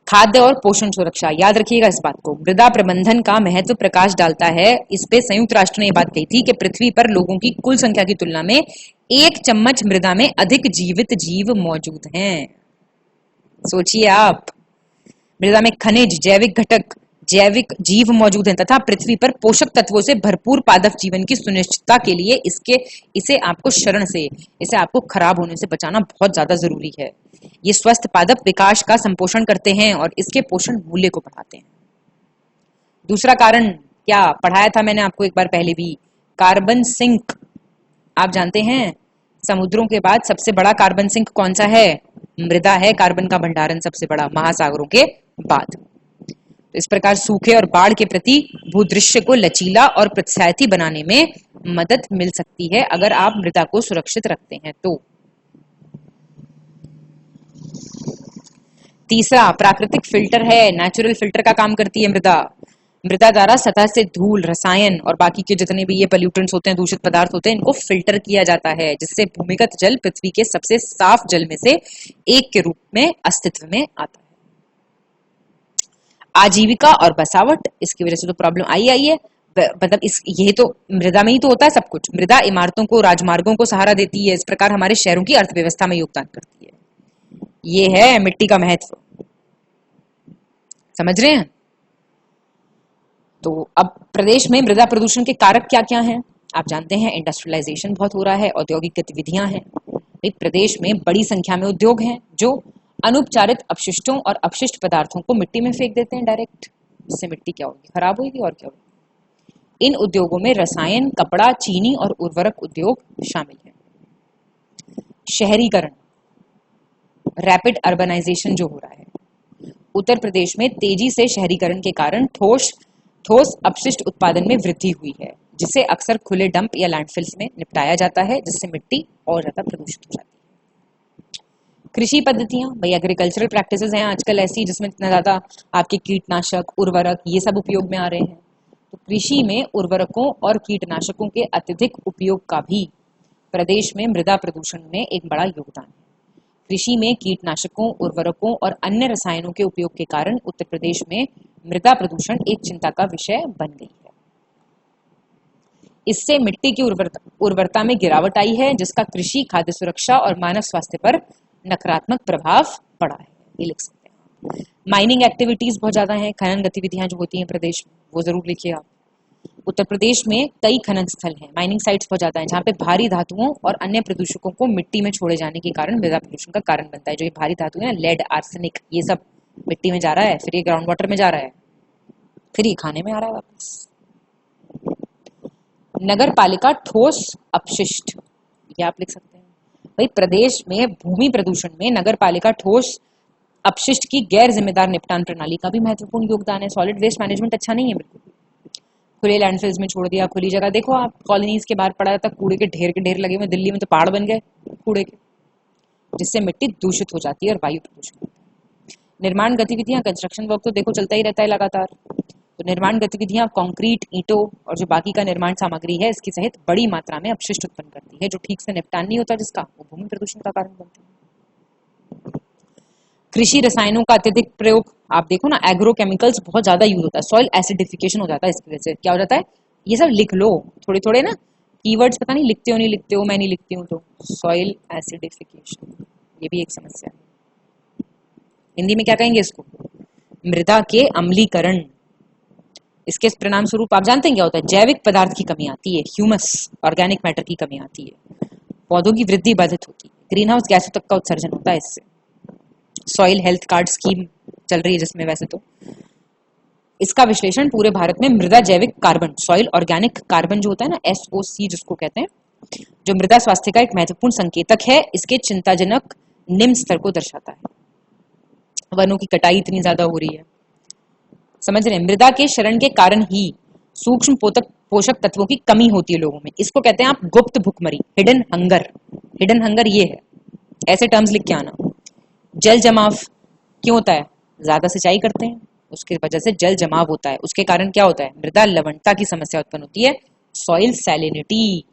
खाद्य और पोषण सुरक्षा, याद रखिएगा इस बात को। मृदा प्रबंधन का महत्व प्रकाश डालता है। इस पे संयुक्त राष्ट्र ने यह बात कही थी कि पृथ्वी पर लोगों की कुल संख्या की तुलना में 1 चम्मच मृदा में अधिक जीवित जीव मौजूद हैं। सोचिए आप, मृदा में खनिज, जैविक घटक, जैविक जीव मौजूद हैं तथा पृथ्वी पर पोषक तत्वों से भरपूर पादप जीवन की सुनिश्चितता के लिए इसे आपको खराब होने से बचाना बहुत ज्यादा जरूरी है। ये स्वस्थ पादप विकास का संपोषण करते हैं और इसके पोषण मूल्य को बढ़ाते हैं। दूसरा कारण क्या पढ़ाया था मैंने आपको एक बार पहले भी, कार्बन सिंक। आप जानते हैं समुद्रों के बाद सबसे बड़ा कार्बन सिंक कौन सा है? मृदा है कार्बन का भंडारण सबसे बड़ा, महासागरों के बाद। तो इस प्रकार सूखे और बाढ़ के प्रति भूदृश्य को लचीला और प्रोत्साहित बनाने में मदद मिल सकती है अगर आप मृदा को सुरक्षित रखते हैं तो। तीसरा प्राकृतिक फिल्टर है, नेचुरल फिल्टर का काम करती है मृदा। मृदा द्वारा सतह से धूल, रसायन और बाकी के जितने भी ये पोल्यूटेंट्स होते हैं, दूषित पदार्थ होते हैं, इनको फिल्टर किया जाता है, जिससे भूमिगत जल पृथ्वी के सबसे साफ जल में से एक के रूप में अस्तित्व में आता है। आजीविका और बसावट, इसकी वजह से तो प्रॉब्लम आई है, मतलब ये तो मृदा में ही तो होता है सब कुछ। मृदा इमारतों को, राजमार्गों को सहारा देती है, इस प्रकार हमारे शहरों की अर्थव्यवस्था में योगदान करती है। ये है मिट्टी का महत्व, समझ रहे हैं? तो अब प्रदेश में मृदा प्रदूषण के कारक क्या क्या हैं? आप जानते हैं इंडस्ट्रियलाइजेशन बहुत हो रहा है, औद्योगिक गतिविधियां हैं। प्रदेश में बड़ी संख्या में उद्योग हैं जो अनुपचारित अपशिष्टों और अपशिष्ट पदार्थों को मिट्टी में फेंक देते हैं डायरेक्ट। इससे मिट्टी क्या होगी? खराब होगी और क्या होगी। इन उद्योगों में रसायन, कपड़ा, चीनी और उर्वरक उद्योग शामिल हैं। शहरीकरण, रैपिड अर्बनाइजेशन जो हो रहा है, उत्तर प्रदेश में तेजी से शहरीकरण के कारण ठोस अपशिष्ट उत्पादन में वृद्धि हुई है, जिसे अक्सर खुले डंप या लैंडफिल्स में निपटाया जाता है, जिससे मिट्टी और ज्यादा प्रदूषित हो जाती है। कृषि पद्धतियां, भाई एग्रीकल्चरल प्रैक्टिसेस हैं आजकल ऐसी जिसमें इतना ज्यादा आपके कीटनाशक, उर्वरक ये सब उपयोग में आ रहे हैं। तो कृषि में उर्वरकों और कीटनाशकों के अत्यधिक उपयोग का भी प्रदेश में मृदा प्रदूषण में एक बड़ा योगदान है। कृषि में कीटनाशकों, उर्वरकों और अन्य रसायनों के उपयोग के कारण उत्तर प्रदेश में मृदा प्रदूषण एक चिंता का विषय बन गई है। इससे मिट्टी की उर्वरता में गिरावट आई है, जिसका कृषि, खाद्य सुरक्षा और मानव स्वास्थ्य पर नकारात्मक प्रभाव पड़ा है। ये लिख सकते हैं। माइनिंग एक्टिविटीज बहुत ज्यादा हैं, खनन गतिविधियां जो होती हैं प्रदेश में, वो जरूर लिखिए आप। उत्तर प्रदेश में कई खनन स्थल हैं, माइनिंग साइट्स बहुत ज्यादा हैं, जहाँ पे भारी धातुओं और अन्य प्रदूषकों को मिट्टी में छोड़े जाने के कारण मृदा प्रदूषण का कारण बनता है। जो ये भारी धातु है, लेड, आर्सेनिक, ये सब मिट्टी में जा रहा है, फिर ये ग्राउंड वाटर में जा रहा है, फिर ये खाने में आ रहा है वापस। नगर पालिका ठोस अपशिष्ट, ये आप लिख सकते हैं। भाई प्रदेश में भूमि प्रदूषण में नगर पालिका ठोस अपशिष्ट की गैर जिम्मेदार निपटान प्रणाली का भी महत्वपूर्ण योगदान है। सॉलिड वेस्ट मैनेजमेंट अच्छा नहीं है बिल्कुल। खुले लैंडफिल्स में छोड़ दिया, खुली जगह। देखो आप कॉलोनीज के बाहर पड़ा रहता, कूड़े के ढेर लगे हुए। दिल्ली में तो पहाड़ बन गए कूड़े के, जिससे मिट्टी दूषित हो जाती है और वायु प्रदूषण होता है। निर्माण गतिविधियां, कंस्ट्रक्शन वर्क तो देखो चलता ही रहता है लगातार। तो निर्माण गतिविधियां कंक्रीट, ईंटों और जो बाकी का निर्माण सामग्री है, इसकी सहित बड़ी मात्रा में अपशिष्ट उत्पन्न करती है, जो ठीक से निपटान नहीं होता, जिसका वो भूमि प्रदूषण का कारण बनती है। कृषि रसायनों का अत्यधिक प्रयोग, आप देखो ना, एग्रो केमिकल्स बहुत ज्यादा यूज होता है, सॉइल एसिडिफिकेशन हो जाता है। इसकी वजह से क्या हो जाता है, ये सब लिख लो थोड़े थोड़े ना, कीवर्ड्स पता नहीं लिखते हो नहीं लिखते हो, मैं नहीं लिखती हूँ तो। सॉइल एसिडिफिकेशन, ये भी एक समस्या है। हिंदी में क्या कहेंगे इसको, मृदा के अम्लीकरण। इसके परिणाम स्वरूप आप जानते हैं क्या होता है, जैविक पदार्थ की कमी आती है, ह्यूमस, ऑर्गेनिक मैटर की कमी आती है, पौधों की वृद्धि बाधित होती है, ग्रीन हाउस गैसों तक का उत्सर्जन होता है इससे। सॉइल हेल्थ कार्ड स्कीम चल रही है जिसमें वैसे तो इसका विश्लेषण पूरे भारत में मृदा जैविक कार्बन, सॉइल ऑर्गेनिक कार्बन जो होता है ना, SOC जिसको कहते हैं, जो मृदा स्वास्थ्य का एक महत्वपूर्ण संकेतक है, इसके चिंताजनक निम्न स्तर को दर्शाता है। वनों की कटाई इतनी ज्यादा हो रही है, समझ रहे हैं। मृदा के क्षरण के कारण ही सूक्ष्म पोषक तत्वों की कमी होती है लोगों में। इसको कहते हैं आप गुप्त भुखमरी, हिडन हंगर। हिडन हंगर ये है, ऐसे टर्म्स लिख के आना। जल जमाव क्यों होता है, ज्यादा सिंचाई करते हैं, उसकी वजह से जल जमाव होता है। उसके कारण क्या होता है, मृदा लवणता की समस्या उत्पन्न होती है, सॉइल सैलिनिटी।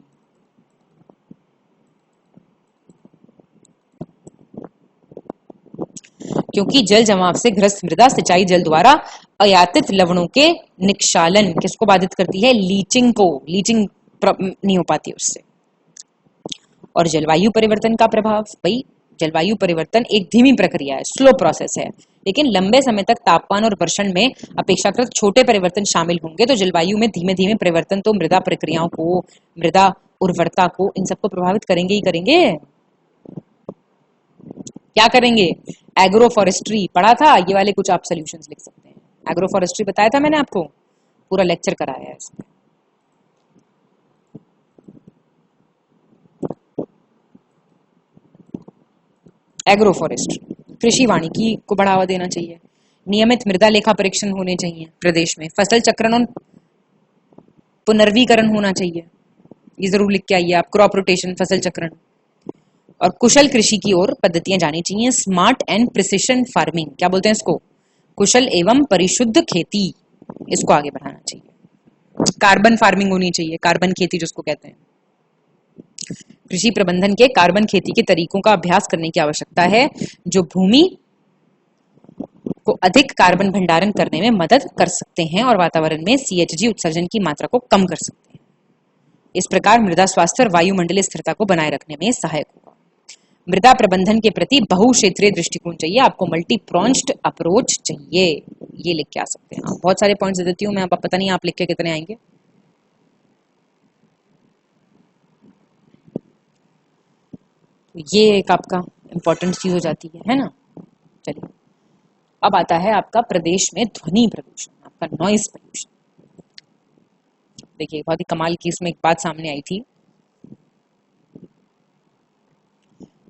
क्योंकि जल जमाव से ग्रस्त मृदा सिंचाई जल द्वारा अयातित लवणों के निक्षालन किसको बाधित करती है, लीचिंग को। लीचिंग नहीं हो पाती उससे। और जलवायु परिवर्तन का प्रभाव, भाई जलवायु परिवर्तन एक धीमी प्रक्रिया है, स्लो प्रोसेस है, लेकिन लंबे समय तक तापमान और वर्षण में अपेक्षाकृत छोटे परिवर्तन शामिल होंगे। तो जलवायु में धीमे धीमे परिवर्तन तो मृदा प्रक्रियाओं को, मृदा उर्वरता को, इन सबको प्रभावित करेंगे ही करेंगे। क्या करेंगे, एग्रो फॉरेस्ट्री पढ़ा था, ये वाले कुछ आप सोल्यूशंस लिख सकते हैं। एग्रो फॉरेस्ट्री बताया था मैंने आपको, पूरा लेक्चर कराया है इसमें। एग्रो फॉरेस्ट्री, कृषि वानिकी को बढ़ावा देना चाहिए। नियमित मृदा लेखा परीक्षण होने चाहिए प्रदेश में। फसल चक्रण और पुनर्वीकरण होना चाहिए, ये जरूर लिख के आइए आप। क्रॉप रोटेशन, फसल चक्रण और कुशल कृषि की ओर पद्धतियां जानी चाहिए। स्मार्ट एंड प्रिसिशन फार्मिंग, क्या बोलते हैं इसको, कुशल एवं परिशुद्ध खेती, इसको आगे बढ़ाना चाहिए। कार्बन फार्मिंग होनी चाहिए, कार्बन खेती जिसको कहते हैं। कृषि प्रबंधन के कार्बन खेती के तरीकों का अभ्यास करने की आवश्यकता है, जो भूमि को अधिक कार्बन भंडारण करने में मदद कर सकते हैं और वातावरण में CHG उत्सर्जन की मात्रा को कम कर सकते हैं। इस प्रकार मृदा स्वास्थ्य और वायुमंडलीय स्थिरता को बनाए रखने में सहायक होगा। मृदा प्रबंधन के प्रति बहुक्षेत्रीय दृष्टिकोण चाहिए आपको, मल्टी प्रोन्स्ड अप्रोच चाहिए, ये लिख के आ सकते हैं। बहुत सारे पॉइंट्स दे देती हूँ मैं, अब पता नहीं आप लिख के कितने आएंगे। ये एक आपका इंपॉर्टेंट चीज हो जाती है ना। चलिए अब आता है आपका प्रदेश में ध्वनि प्रदूषण, आपका नॉइज पोल्यूशन। देखिए बहुत ही कमाल की इसमें एक बात सामने आई थी।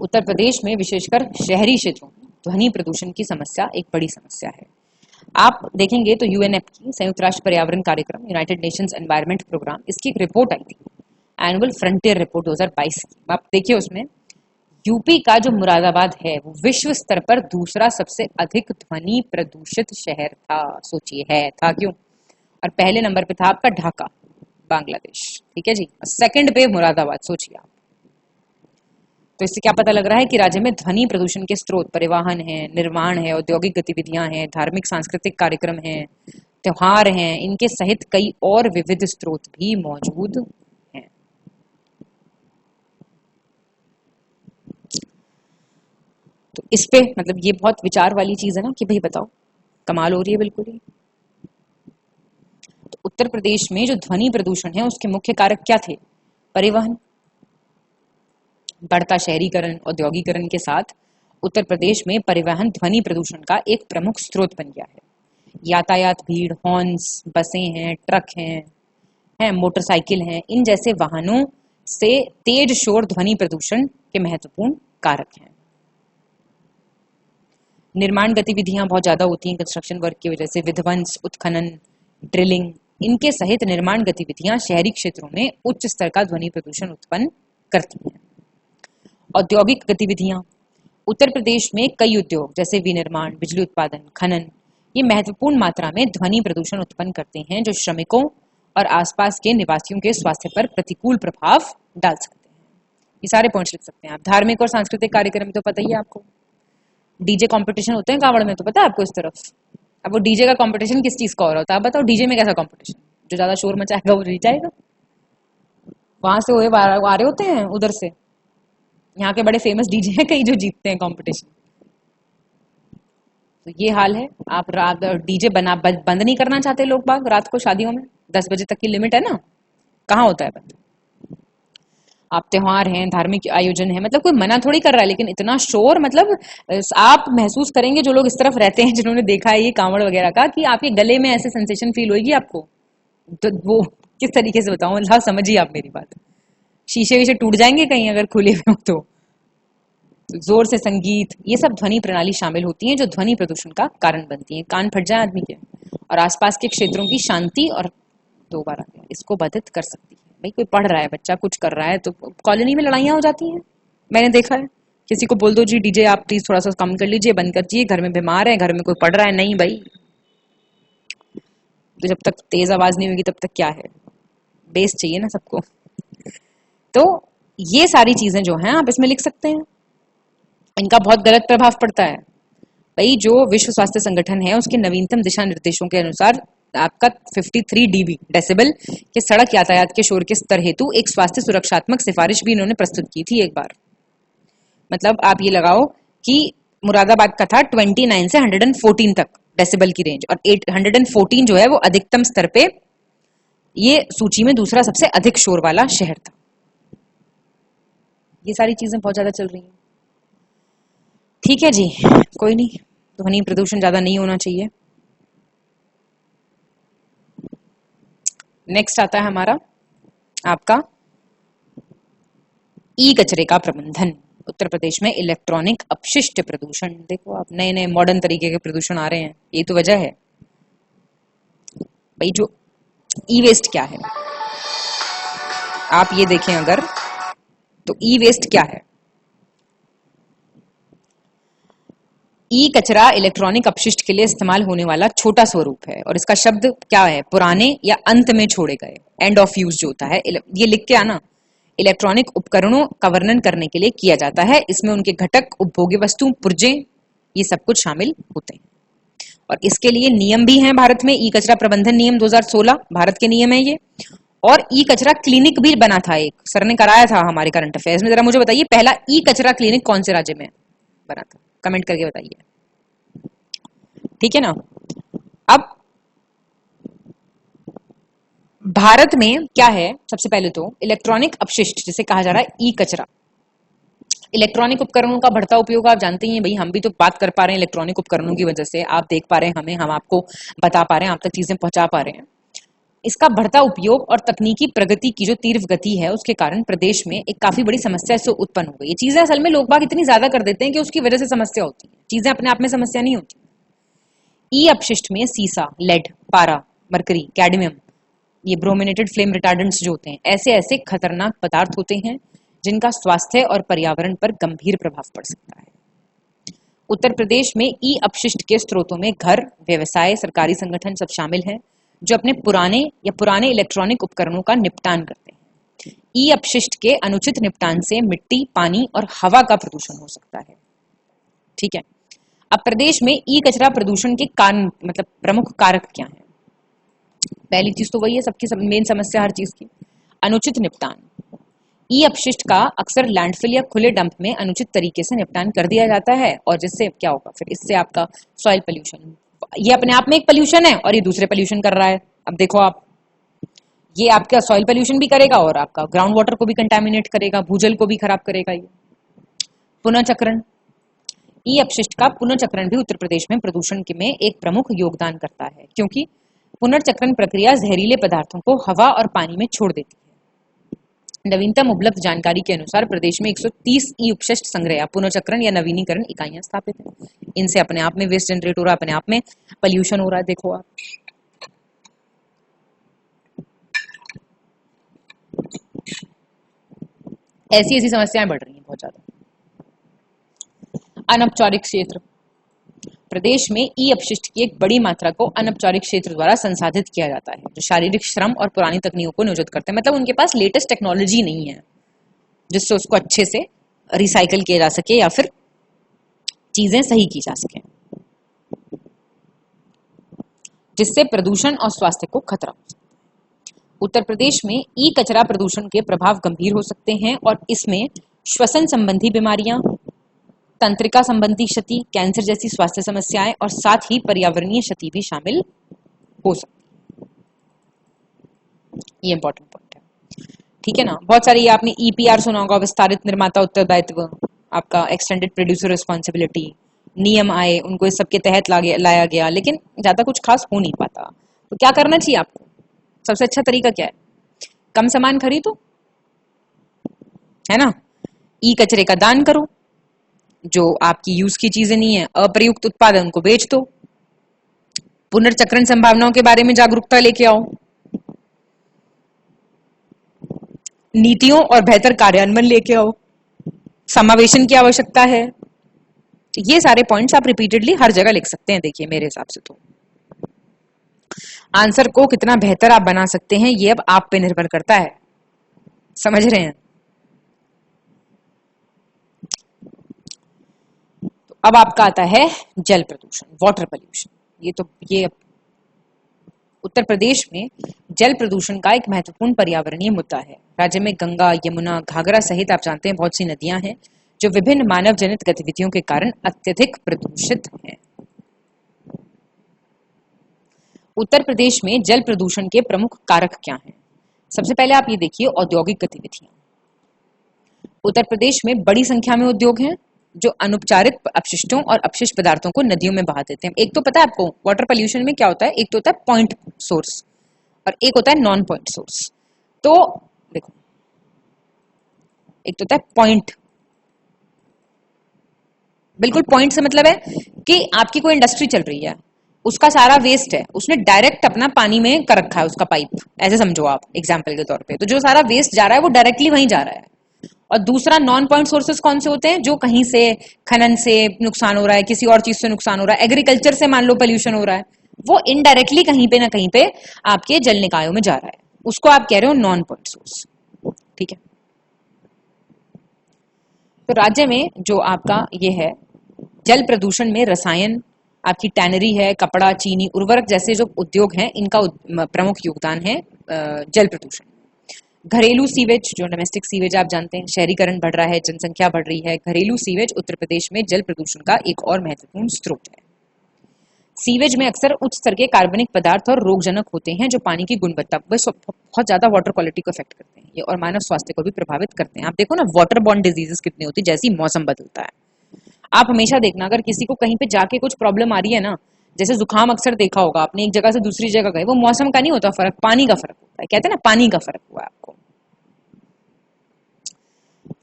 उत्तर प्रदेश में विशेषकर शहरी क्षेत्रों में ध्वनि प्रदूषण की समस्या एक बड़ी समस्या है। आप देखेंगे तो UNEP की, संयुक्त राष्ट्र पर्यावरण कार्यक्रम, यूनाइटेड नेशंस एनवायरनमेंट प्रोग्राम, इसकी एक रिपोर्ट आई थी, एनुअल फ्रंटियर रिपोर्ट 2022 की। आप देखिए उसमें यूपी का जो मुरादाबाद है वो विश्व स्तर पर दूसरा सबसे अधिक ध्वनि प्रदूषित शहर था। सोचिए, है था क्यों, और पहले नंबर पे था आपका ढाका, बांग्लादेश, ठीक है जी, और सेकंड पे मुरादाबाद। सोचिए आप, तो इससे क्या पता लग रहा है कि राज्य में ध्वनि प्रदूषण के स्रोत परिवहन है, निर्माण है, औद्योगिक गतिविधियां हैं, धार्मिक सांस्कृतिक कार्यक्रम हैं, त्योहार हैं, इनके सहित कई और विविध स्रोत भी मौजूद तो इस पे मतलब ये बहुत विचार वाली चीज है ना कि भाई बताओ, कमाल हो रही है बिल्कुल ही। तो उत्तर प्रदेश में जो ध्वनि प्रदूषण है उसके मुख्य कारक क्या थे? परिवहन, बढ़ता शहरीकरण, औद्योगिकरण के साथ उत्तर प्रदेश में परिवहन ध्वनि प्रदूषण का एक प्रमुख स्रोत बन गया है। यातायात, भीड़, हॉर्न्स, बसें हैं, ट्रक हैं, मोटरसाइकिल हैं, इन जैसे वाहनों से तेज शोर ध्वनि प्रदूषण के महत्वपूर्ण कारक हैं। निर्माण गतिविधियां बहुत ज्यादा होती हैं कंस्ट्रक्शन वर्क की वजह से, विध्वंस, उत्खनन, ड्रिलिंग, इनके सहित निर्माण गतिविधियां शहरी क्षेत्रों में उच्च स्तर का ध्वनि प्रदूषण उत्पन्न करती हैं। औद्योगिक गतिविधियां, उत्तर प्रदेश में कई उद्योग जैसे विनिर्माण, बिजली उत्पादन, खनन, ये महत्वपूर्ण मात्रा में ध्वनि प्रदूषण उत्पन्न करते हैं जो श्रमिकों और आसपास के निवासियों के स्वास्थ्य पर प्रतिकूल प्रभाव डाल सकते हैं। ये सारे पॉइंट्स लिख सकते हैं आप। धार्मिक और सांस्कृतिक कार्यक्रम तो पता ही है आपको, डीजे कंपटीशन होते हैं कांवड़ में, तो पता है आपको इस तरफ। अब वो डीजे का कंपटीशन किस चीज का हो रहा होता है? आप बताओ, डीजे में कैसा कंपटीशन? जो ज्यादा शोर मचाएगा वो जीत जाएगा। वहां से आ रहे होते हैं उधर से, यहाँ के बड़े फेमस डीजे हैं कई जो जीतते हैं कंपटीशन। तो ये हाल है। आप रात डीजे बंद नहीं करना चाहते लोग बाग रात को शादियों में, 10 बजे तक की लिमिट है ना, कहाँ होता है बंद? आप त्योहार हैं, धार्मिक आयोजन है, मतलब कोई मना थोड़ी कर रहा है, लेकिन इतना शोर, मतलब आप महसूस करेंगे जो लोग इस तरफ रहते हैं, जिन्होंने देखा है ये कांवड़ वगैरह का, कि आपके गले में ऐसे सेंसेशन फील होगी आपको। तो वो किस तरीके से बताऊं, मतलब समझिए आप मेरी बात। शीशे विशे टूट जाएंगे कहीं अगर खुले हुए हो तो। जोर से संगीत, ये सब ध्वनि प्रणाली शामिल होती हैं जो ध्वनि प्रदूषण का कारण बनती हैं। कान फट जाए आदमी के और आसपास के क्षेत्रों की शांति और दोबारा इसको बाधित कर सकती है। भाई कोई पढ़ रहा है बच्चा, कुछ कर रहा है, तो कॉलोनी में लड़ाइयाँ हो जाती हैं, मैंने देखा है। किसी को बोल दो जी डीजे आप प्लीज थोड़ा सा कम कर लीजिए, बंद कर दीजिए, घर में बीमार है, घर में कोई पढ़ रहा है, नहीं भाई। तो जब तक तेज आवाज नहीं होगी तब तक क्या है, बेस चाहिए ना सबको। तो ये सारी चीजें जो हैं आप इसमें लिख सकते हैं, इनका बहुत गलत प्रभाव पड़ता है। भाई जो विश्व स्वास्थ्य संगठन है उसके नवीनतम दिशा निर्देशों के अनुसार आपका 53 dB डेसिबल के सड़क यातायात के शोर के स्तर हेतु एक स्वास्थ्य सुरक्षात्मक सिफारिश भी इन्होंने प्रस्तुत की थी एक बार। मतलब आप ये लगाओ कि मुरादाबाद का था 29 से 114 तक डेसिबल की रेंज, और 114 जो है वो अधिकतम स्तर पे ये सूची में दूसरा सबसे अधिक शोर वाला शहर था। ये सारी चीजें बहुत ज्यादा चल रही हैं। ठीक है जी, कोई नहीं, ध्वनि प्रदूषण ज्यादा नहीं होना चाहिए। नेक्स्ट आता है हमारा आपका ई कचरे का प्रबंधन। उत्तर प्रदेश में इलेक्ट्रॉनिक अपशिष्ट प्रदूषण, देखो आप नए नए मॉडर्न तरीके के प्रदूषण आ रहे हैं, ये तो वजह है। भाई जो ई वेस्ट क्या है, आप ये देखें अगर, तो ई वेस्ट क्या है? ई कचरा इलेक्ट्रॉनिक अपशिष्ट के लिए इस्तेमाल होने वाला छोटा स्वरूप है, और इसका शब्द क्या है? पुराने या अंत में छोड़े गए, एंड ऑफ यूज जो होता है, ये लिख के आना। इलेक्ट्रॉनिक उपकरणों का वर्णन करने के लिए किया जाता है। इसमें उनके घटक, उपभोग्य वस्तु, पुर्जे, ये सब कुछ शामिल होते हैं। और इसके लिए नियम भी हैं भारत में। ई कचरा प्रबंधन नियम 2016 भारत के नियम है ये। और ई कचरा क्लिनिक भी बना था, एक सर ने कराया था हमारे करंट अफेयर्स में। जरा मुझे बताइए पहला ई कचरा क्लिनिक कौन से राज्य में बना था, कमेंट करके बताइए, ठीक है ना। अब भारत में क्या है, सबसे पहले तो इलेक्ट्रॉनिक अपशिष्ट जिसे कहा जा रहा है ई कचरा। इलेक्ट्रॉनिक उपकरणों का बढ़ता उपयोग आप जानते ही हैं भाई, हम भी तो बात कर पा रहे हैं इलेक्ट्रॉनिक उपकरणों की वजह से, आप देख पा रहे हैं हमें, हम आपको बता पा रहे हैं, आप तक चीजें पहुंचा पा रहे हैं। इसका बढ़ता उपयोग और तकनीकी प्रगति की जो तीव्र गति है उसके कारण प्रदेश में एक काफी बड़ी समस्या इससे उत्पन्न हो गई। ये चीजें असल में लोग बाग इतनी ज्यादा कर देते हैं कि उसकी वजह से समस्या होती है, चीजें अपने आप में समस्या नहीं होती। ई अपशिष्ट में सीसा, लेड, पारा, मरकरी, कैडमियम, ये ब्रोमिनेटेड फ्लेम रिटार्डेंट्स जो होते हैं, ऐसे ऐसे खतरनाक पदार्थ होते हैं जिनका स्वास्थ्य और पर्यावरण पर गंभीर प्रभाव पड़ सकता है। उत्तर प्रदेश में ई अपशिष्ट के स्रोतों में घर, व्यवसाय, सरकारी संगठन सब शामिल हैं जो अपने पुराने इलेक्ट्रॉनिक उपकरणों का निपटान करते हैं। ई अपशिष्ट के अनुचित निपटान से मिट्टी, पानी और हवा का प्रदूषण हो सकता है। ठीक है, अब प्रदेश में ई कचरा प्रदूषण के कारण, मतलब प्रमुख कारक क्या हैं? पहली चीज तो वही है सबकी मेन समस्या हर चीज की, अनुचित निपटान। ई अपशिष्ट का अक्सर लैंडफिल या खुले डंप में अनुचित तरीके से निपटान कर दिया जाता है, और जिससे क्या होगा फिर, इससे आपका सॉइल पोल्यूशन, ये अपने आप में एक पोल्यूशन है और ये दूसरे पोल्यूशन कर रहा है। अब देखो आप, ये आपका सॉइल पोल्यूशन भी करेगा और आपका ग्राउंड वाटर को भी कंटामिनेट करेगा, भूजल को भी खराब करेगा ये। पुनर्चक्रण, ई अपशिष्ट का पुनर्चक्रण भी उत्तर प्रदेश में प्रदूषण में एक प्रमुख योगदान करता है, क्योंकि पुनर्चक्रण प्रक्रिया जहरीले पदार्थों को हवा और पानी में छोड़ देती है। नवीनतम उपलब्ध जानकारी के अनुसार प्रदेश में 130 ई अपशिष्ट संग्रह या पुनर्चक्रण या नवीनीकरण इकाइयां स्थापित हैं। इनसे अपने आप में वेस्ट जनरेट हो रहा है, अपने आप में पोल्यूशन हो रहा है। देखो आप, ऐसी ऐसी समस्याएं बढ़ रही हैं बहुत ज्यादा। अनौपचारिक क्षेत्र, प्रदेश में ई अपशिष्ट की एक बड़ी मात्रा को अनौपचारिक क्षेत्र द्वारा संसाधित किया जाता है, जो शारीरिक श्रम और पुरानी तकनीकों को नियोजित करते हैं। मतलब उनके पास लेटेस्ट टेक्नोलॉजी नहीं है जिससे उसको अच्छे से रिसाइकल किया जा सके या फिर चीजें सही की जा सके, जिससे प्रदूषण और स्वास्थ्य को खतरा हो सकता है। उत्तर प्रदेश में ई कचरा प्रदूषण के प्रभाव गंभीर हो सकते हैं और इसमें श्वसन संबंधी बीमारियां, तंत्रिका संबंधी क्षति, कैंसर जैसी स्वास्थ्य समस्याएं और साथ ही पर्यावरणीय क्षति भी शामिल हो सकती है। ये इंपॉर्टेंट पॉइंट है, ठीक है ना। बहुत सारे ये आपने ईपीआर सुना होगा, विस्तारित निर्माता उत्तरदायित्व, आपका एक्सटेंडेड प्रोड्यूसर रिस्पॉन्सिबिलिटी, नियम आए, उनको इस सबके तहत लाया गया, लेकिन ज्यादा कुछ खास हो नहीं पाता। तो क्या करना चाहिए आपको? सबसे अच्छा तरीका क्या है? कम सामान खरीदो, है ना, ई कचरे का दान करो, जो आपकी यूज की चीजें नहीं है, अप्रयुक्त उत्पाद है, उनको बेच दो, पुनर्चक्रण संभावनाओं के बारे में जागरूकता लेके आओ, नीतियों और बेहतर कार्यान्वयन लेके आओ, समावेशन की आवश्यकता है। ये सारे पॉइंट्स आप रिपीटेडली हर जगह लिख सकते हैं। देखिए मेरे हिसाब से तो आंसर को कितना बेहतर आप बना सकते हैं ये अब आप पे निर्भर करता है, समझ रहे हैं। अब आपका आता है जल प्रदूषण, वाटर पोल्यूशन। ये उत्तर प्रदेश में जल प्रदूषण का एक महत्वपूर्ण पर्यावरणीय मुद्दा है। राज्य में गंगा, यमुना, घाघरा सहित आप जानते हैं बहुत सी नदियां हैं जो विभिन्न मानव जनित गतिविधियों के कारण अत्यधिक प्रदूषित हैं। उत्तर प्रदेश में जल प्रदूषण के प्रमुख कारक क्या हैं? सबसे पहले आप ये देखिए, औद्योगिक गतिविधियां। उत्तर प्रदेश में बड़ी संख्या में उद्योग हैं जो अनुपचारित अपशिष्टों और अपशिष्ट पदार्थों को नदियों में बहा देते हैं। एक तो पता है आपको वाटर पोल्यूशन में क्या होता है, एक तो होता है पॉइंट सोर्स और एक होता है नॉन पॉइंट सोर्स। तो देखो, एक तो होता है पॉइंट, बिल्कुल पॉइंट से मतलब है कि आपकी कोई इंडस्ट्री चल रही है, उसका सारा वेस्ट है, उसने डायरेक्ट अपना पानी में कर रखा है उसका पाइप, ऐसे समझो आप एग्जाम्पल के तौर पे। तो जो सारा वेस्ट जा रहा है वो डायरेक्टली वहीं जा रहा है। और दूसरा नॉन पॉइंट सोर्सेस कौन से होते हैं? जो कहीं से खनन से नुकसान हो रहा है, किसी और चीज से नुकसान हो रहा है, एग्रीकल्चर से मान लो पोल्यूशन हो रहा है, वो इनडायरेक्टली कहीं पे ना कहीं पे आपके जल निकायों में जा रहा है, उसको आप कह रहे हो नॉन पॉइंट सोर्स, ठीक है। तो राज्य में जो आपका ये है जल प्रदूषण में रसायन, आपकी टैनरी है, कपड़ा, चीनी, उर्वरक जैसे जो उद्योग हैं, इनका प्रमुख योगदान है जल प्रदूषण। घरेलू सीवेज, जो डोमेस्टिक सीवेज आप जानते हैं, शहरीकरण बढ़ रहा है, जनसंख्या बढ़ रही है, घरेलू सीवेज उत्तर प्रदेश में जल प्रदूषण का एक और महत्वपूर्ण स्रोत है। सीवेज में अक्सर उच्च स्तर के कार्बनिक पदार्थ और रोगजनक होते हैं जो पानी की गुणवत्ता को बहुत ज्यादा वाटर क्वालिटी को अफेक्ट करते हैं ये, और मानव स्वास्थ्य को भी प्रभावित करते हैं। आप देखो ना वाटर बॉर्न डिजीजेस कितनी होती है जैसी मौसम बदलता है। आप हमेशा देखना, अगर किसी को कहीं पे जाके कुछ प्रॉब्लम आ रही है ना, जैसे जुकाम अक्सर देखा होगा आपने, एक जगह से दूसरी जगह गए, वो मौसम का नहीं होता फर्क, पानी का फर्क होता है। कहते हैं ना पानी का फर्क हुआ है आपको।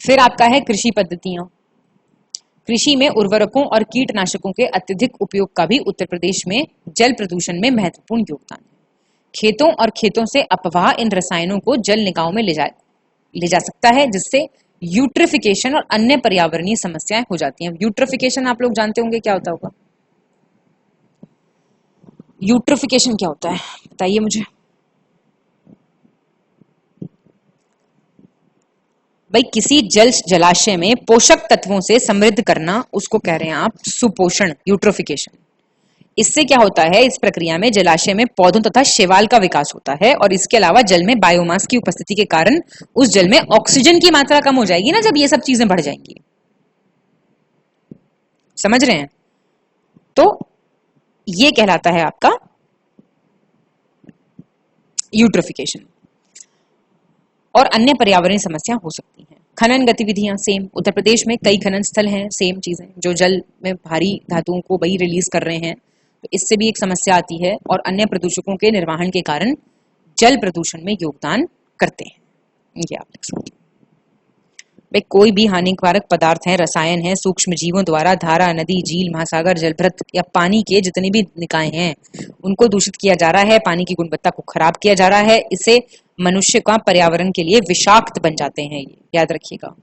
फिर आपका है कृषि पद्धतियां। कृषि में उर्वरकों और कीटनाशकों के अत्यधिक उपयोग का भी उत्तर प्रदेश में जल प्रदूषण में महत्वपूर्ण योगदान है। खेतों और खेतों से अपवाह इन रसायनों को जल निकायों में ले जा सकता है, जिससे यूट्रिफिकेशन और अन्य पर्यावरणीय समस्याएं हो जाती हैं। यूट्रिफिकेशन आप लोग जानते होंगे क्या होता होगा? यूट्रिफिकेशन क्या होता है बताइए मुझे। भाई किसी जलाशय में पोषक तत्वों से समृद्ध करना, उसको कह रहे हैं आप सुपोषण, यूट्रोफिकेशन। इससे क्या होता है, इस प्रक्रिया में जलाशय में पौधों तथा शैवाल का विकास होता है और इसके अलावा जल में बायोमास की उपस्थिति के कारण उस जल में ऑक्सीजन की मात्रा कम हो जाएगी ना, जब ये सब चीजें बढ़ जाएंगी। समझ रहे हैं? तो ये कहलाता है आपका यूट्रोफिकेशन। और अन्य पर्यावरणीय समस्या हो सकती हैं। खनन गतिविधियां सेम, उत्तर प्रदेश में कई खनन स्थल हैं, सेम चीजें, जो जल में भारी धातुओं को वही रिलीज कर रहे हैं, तो इससे भी एक समस्या आती है। और अन्य प्रदूषकों के निर्वहन के कारण जल प्रदूषण में योगदान करते हैं। ये आप लिख सकते हैं। भाई कोई भी हानिकारक पदार्थ है, रसायन है, सूक्ष्म जीवों द्वारा धारा, नदी, झील, महासागर, जलभृत या पानी के जितने भी निकाय हैं उनको दूषित किया जा रहा है, पानी की गुणवत्ता को खराब किया जा रहा है, इसे मनुष्य का पर्यावरण के लिए विषाक्त बन जाते हैं, ये याद रखिएगा।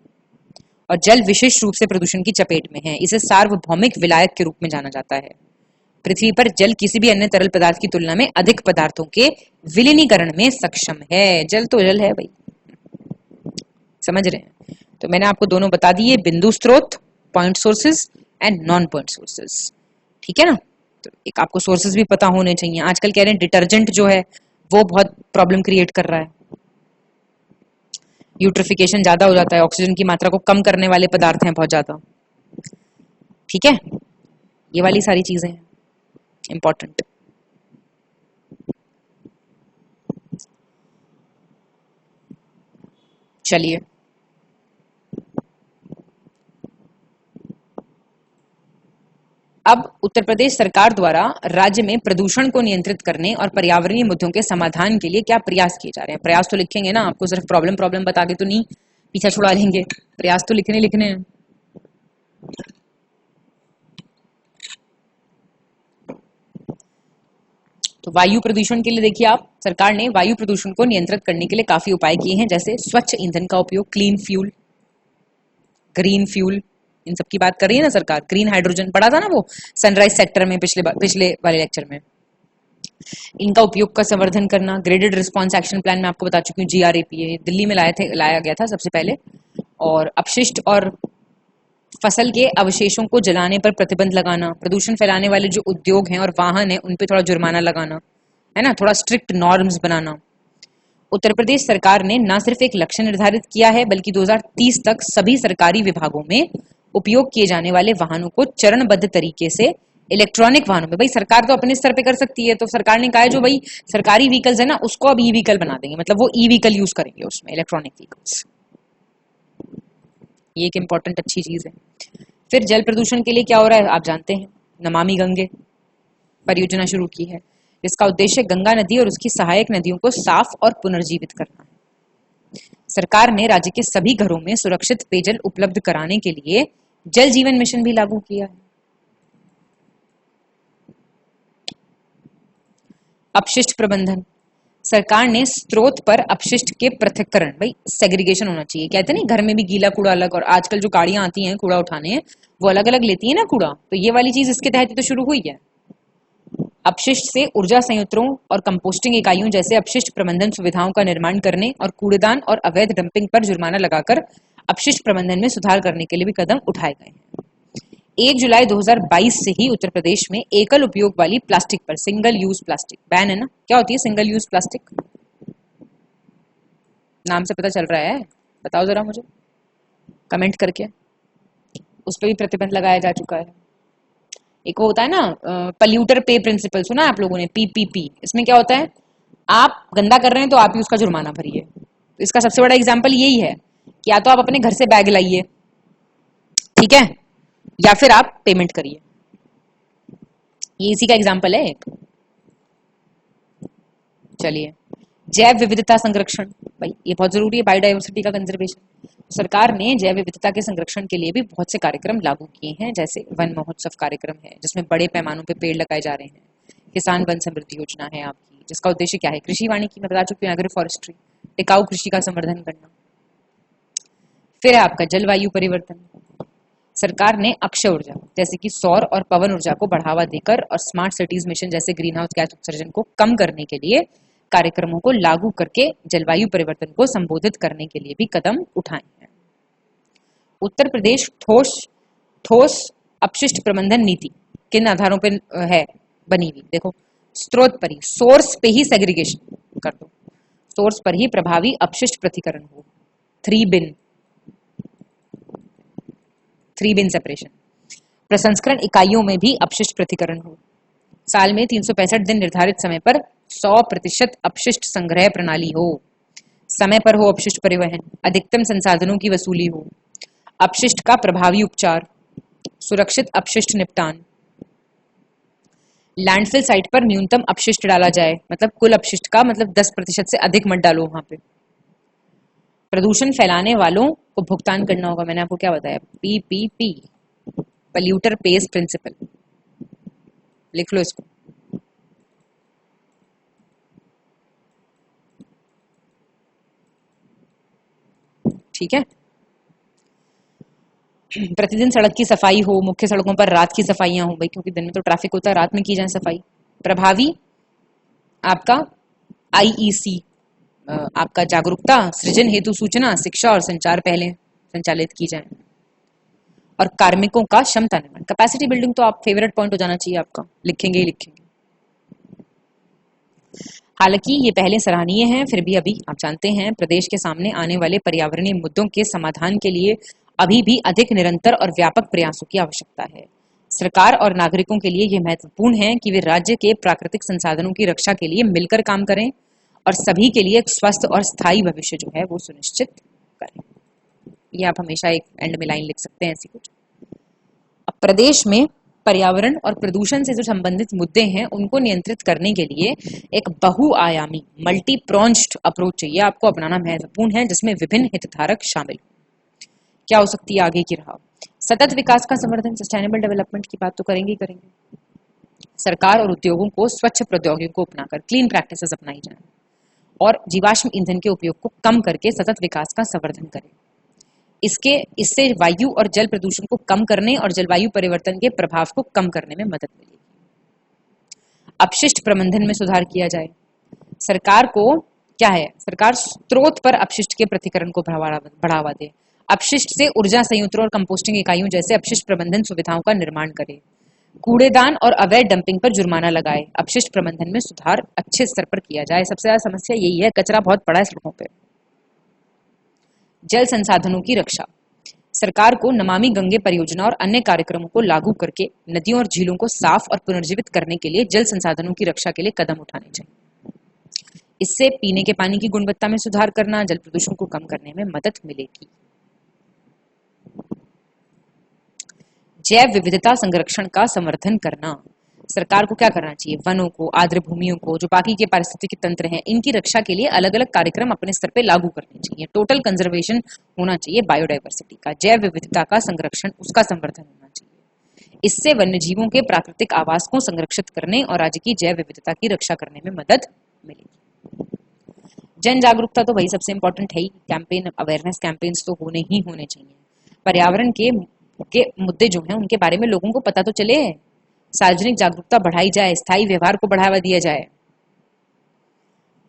और जल विशेष रूप से प्रदूषण की चपेट में है, इसे सार्वभौमिक विलायक के रूप में जाना जाता है। पृथ्वी पर जल किसी भी अन्य तरल पदार्थ की तुलना में अधिक पदार्थों के विलीनीकरण में सक्षम है। जल तो जल है भाई, समझ रहे हैं? तो मैंने आपको दोनों बता दिए, बिंदु स्रोत, point sources and non point sources, ठीक है ना। तो एक आपको सोर्सेज भी पता होने चाहिए। आजकल कह रहे हैं डिटर्जेंट जो है वो बहुत प्रॉब्लम क्रिएट कर रहा है, यूट्रिफिकेशन ज्यादा हो जाता है, ऑक्सीजन की मात्रा को कम करने वाले पदार्थ हैं बहुत ज्यादा, ठीक है। ये वाली सारी चीजें हैं इंपॉर्टेंट। चलिए अब उत्तर प्रदेश सरकार द्वारा राज्य में प्रदूषण को नियंत्रित करने और पर्यावरणीय मुद्दों के समाधान के लिए क्या प्रयास किए जा रहे हैं। प्रयास तो लिखेंगे ना, आपको सिर्फ प्रॉब्लम बता के तो नहीं पीछा छुड़ा लेंगे, प्रयास तो लिखने हैं। तो वायु प्रदूषण के लिए देखिए आप, सरकार ने वायु प्रदूषण को नियंत्रित करने के लिए काफी उपाय किए हैं, जैसे स्वच्छ ईंधन का उपयोग, क्लीन फ्यूल, ग्रीन फ्यूल, इन सब की बात कर रही है ना सरकार। ग्रीन हाइड्रोजन पढ़ा था ना वो सनराइज सेक्टर में पिछले वाले लेक्चर में। इनका उपयोग का संवर्धन करना, ग्रेडेड रिस्पांस एक्शन प्लान में आपको बता चुकी हूँ, GRAP दिल्ली में लाया गया था सबसे पहले। और अपशिष्ट और फसल के अवशेषों को जलाने पर प्रतिबंध लगाना, प्रदूषण फैलाने वाले जो उद्योग हैं और वाहन है उन पे थोड़ा जुर्माना लगाना, है ना, थोड़ा स्ट्रिक्ट नॉर्म्स बनाना। उत्तर प्रदेश सरकार ने न सिर्फ एक लक्ष्य निर्धारित किया है बल्कि 2030 तक सभी सरकारी विभागों में उपयोग किए जाने वाले वाहनों को चरणबद्ध तरीके से इलेक्ट्रॉनिक वाहनों में, भाई सरकार तो अपने स्तर पे कर सकती है, तो सरकार ने कहा है जो भाई सरकारी व्हीकल्स है ना उसको अब ई-व्हीकल बना देंगे, मतलब वो ई-व्हीकल यूज करेंगे उसमें, इलेक्ट्रॉनिक व्हीकल्स। ये एक इंपॉर्टेंट अच्छी चीज है। फिर जल प्रदूषण के लिए क्या हो रहा है आप जानते हैं, नमामि गंगे परियोजना शुरू की है, जिसका उद्देश्य गंगा नदी और उसकी सहायक नदियों को साफ और पुनर्जीवित करना है। सरकार ने राज्य के सभी घरों में सुरक्षित पेयजल उपलब्ध कराने के लिए जल जीवन मिशन भी लागू किया है। अपशिष्ट प्रबंधन, सरकार ने स्रोत पर अपशिष्ट के पृथक्करण, भाई सेग्रीगेशन होना चाहिए। कहते नहीं घर में भी गीला कूड़ा अलग, और आजकल जो गाड़ियां आती हैं कूड़ा उठाने वो अलग अलग लेती है ना कूड़ा, तो ये वाली चीज इसके तहत तो शुरू हुई है। अपशिष्ट से ऊर्जा संयंत्रों और कंपोस्टिंग इकाइयों जैसे अपशिष्ट प्रबंधन सुविधाओं का निर्माण करने और कूड़ेदान और अवैध डंपिंग पर जुर्माना लगाकर अपशिष्ट प्रबंधन में सुधार करने के लिए भी कदम उठाए गए हैं। 1 जुलाई 2022 से ही उत्तर प्रदेश में एकल उपयोग वाली प्लास्टिक पर, सिंगल यूज प्लास्टिक बैन है ना। क्या होती है सिंगल यूज प्लास्टिक? नाम से पता चल रहा है, बताओ जरा मुझे कमेंट करके। उस पर भी प्रतिबंध लगाया जा चुका है। एक वो होता है ना पल्यूटर पे प्रिंसिपल, सुना आप लोगों ने, PPP। इसमें क्या होता है, आप गंदा कर रहे हैं तो आप ही उसका जुर्माना भरिए। तो इसका सबसे बड़ा एग्जाम्पल यही है कि या तो आप अपने घर से बैग लाइए, ठीक है, या फिर आप पेमेंट करिए। ये इसी का एग्जाम्पल है एक। चलिए, जैव विविधता संरक्षण, भाई ये बहुत जरूरी है, बायोडाइवर्सिटी का कंजर्वेशन। सरकार ने जैव विविधता के संरक्षण के लिए भी बहुत से कार्यक्रम लागू किए हैं, जैसे वन महोत्सव कार्यक्रम है जिसमें बड़े पैमानों पे पेड़ लगाए जा रहे हैं। किसान वन समृद्धि योजना है आपकी, जिसका उद्देश्य क्या है, कृषि वानिकी में बता चुकी हूँ, एग्रो फॉरेस्ट्री, टिकाऊ कृषि का संवर्धन करना। फिर है आपका जलवायु परिवर्तन। सरकार ने अक्षय ऊर्जा जैसे कि सौर और पवन ऊर्जा को बढ़ावा देकर और स्मार्ट सिटीज मिशन जैसे ग्रीन हाउस गैस उत्सर्जन को कम करने के लिए कार्यक्रमों को लागू करके जलवायु परिवर्तन को संबोधित करने के लिए भी कदम उठाए हैं। उत्तर प्रदेश ठोस अपशिष्ट प्रबंधन नीति किन आधारों पर है, बनी हुई। देखो, स्रोत पर ही, सोर्स पे ही सेग्रीगेशन कर दो, सोर्स पर ही प्रभावी अपशिष्ट पृथक्करण हो। 3 बिन, 3 बिन सेपरेशन। प्रसंस्करण इकाइयों में भी अपशिष्ट पृथक्करण हो। साल में 365 दिन निर्धारित समय पर 100% अपशिष्ट संग्रह प्रणाली हो। समय पर हो अपशिष्ट परिवहन, अधिकतम संसाधनों की वसूली हो, अपशिष्ट का प्रभावी उपचार, सुरक्षित अपशिष्ट निपटान, लैंडफिल साइट पर न्यूनतम अपशिष्ट डाला जाए, मतलब कुल अपशिष्ट का मतलब 10% से अधिक मत डालो वहां पे। प्रदूषण फैलाने वालों को भुगतान करना होगा, मैंने आपको क्या बताया, PPP, पॉल्यूटर पेज प्रिंसिपल, लिख लो इसको। ठीक है। प्रतिदिन सड़क की सफाई हो, मुख्य सड़कों पर रात की सफाइयां हो भाई, क्योंकि दिन में तो ट्रैफिक होता है, रात में की जाए सफाई। प्रभावी आपका IEC, आपका जागरूकता सृजन हेतु सूचना, शिक्षा और संचार पहले संचालित की जाए। और कार्मिकों का क्षमता निर्माण, कैपेसिटी बिल्डिंग तो आप फेवरेट पॉइंट हो जाना चाहिए आपका, लिखेंगे ही लिखेंगे। हालांकि ये पहले सराहनीय हैं, फिर भी अभी आप जानते हैं प्रदेश के सामने आने वाले पर्यावरणीय मुद्दों के समाधान के लिए अभी भी अधिक निरंतर और व्यापक प्रयासों की आवश्यकता है। सरकार और नागरिकों के लिए यह महत्वपूर्ण है कि वे राज्य के प्राकृतिक संसाधनों की रक्षा के लिए मिलकर काम करें और सभी के लिए एक स्वस्थ और स्थायी भविष्य जो है वो सुनिश्चित करें। ये आप हमेशा एक एंड में लाइन लिख सकते हैं ऐसी कुछ। अब प्रदेश में पर्यावरण और प्रदूषण से जो संबंधित मुद्दे हैं उनको नियंत्रित करने के लिए एक बहुआयामी मल्टी प्रोन्ज्ड अप्रोच चाहिए आपको अपनाना महत्वपूर्ण है, जिसमें विभिन्न हितधारक शामिल। क्या हो सकती है आगे की राह? सतत विकास का संवर्धन, सस्टेनेबल डेवलपमेंट की बात तो करेंगे ही करेंगे। सरकार और उद्योगों को स्वच्छ प्रौद्योगिकी को अपनाकर क्लीन प्रैक्टिसेस अपनाई जाए और जीवाश्म ईंधन के उपयोग को कम करके सतत विकास का संवर्धन करें। इससे वायु और जल प्रदूषण को कम करने और जलवायु परिवर्तन के प्रभाव को कम करने में मदद मिलेगी। अपशिष्ट प्रबंधन में सुधार किया जाए। सरकार को क्या है, सरकार स्रोत पर अपशिष्ट के पृथक्करण को बढ़ावा दे, अपशिष्ट से ऊर्जा संयंत्रों और कंपोस्टिंग इकाइयों जैसे अपशिष्ट प्रबंधन सुविधाओं का निर्माण करे, कूड़ेदान और अवैध डंपिंग पर जुर्माना लगाए, अपशिष्ट प्रबंधन में सुधार अच्छे स्तर पर किया जाए। सबसे ज्यादा समस्या यही है, कचरा बहुत पड़ा है सड़कों पे। जल संसाधनों की रक्षा। सरकार को नमामि गंगे परियोजना और अन्य कार्यक्रमों को लागू करके नदियों और झीलों को साफ और पुनर्जीवित करने के लिए जल संसाधनों की रक्षा के लिए कदम उठाने चाहिए। इससे पीने के पानी की गुणवत्ता में सुधार करना, जल प्रदूषण को कम करने में मदद मिलेगी। जैव विविधता संरक्षण का समर्थन करना। सरकार को क्या करना चाहिए, वनों को, आर्द्र भूमियों को, जो बाकी के पारिस्थितिक तंत्र हैं, इनकी रक्षा के लिए अलग अलग कार्यक्रम अपने स्तर पे लागू करने चाहिए। टोटल कंजर्वेशन होना चाहिए बायोडाइवर्सिटी का, जैव विविधता का संरक्षण, उसका संवर्धन होना चाहिए। इससे वन्यजीवों के प्राकृतिक आवास को संरक्षित करने और राज्य की जैव विविधता की रक्षा करने में मदद मिलेगी। जन जागरूकता तो वही सबसे इंपॉर्टेंट है ही, कैंपेन, अवेयरनेस कैंपेन्स तो होने ही होने चाहिए। पर्यावरण के मुद्दे जो हैं उनके बारे में लोगों को पता तो चले, सार्वजनिक जागरूकता बढ़ाई जाए, स्थायी व्यवहार को बढ़ावा दिया जाए।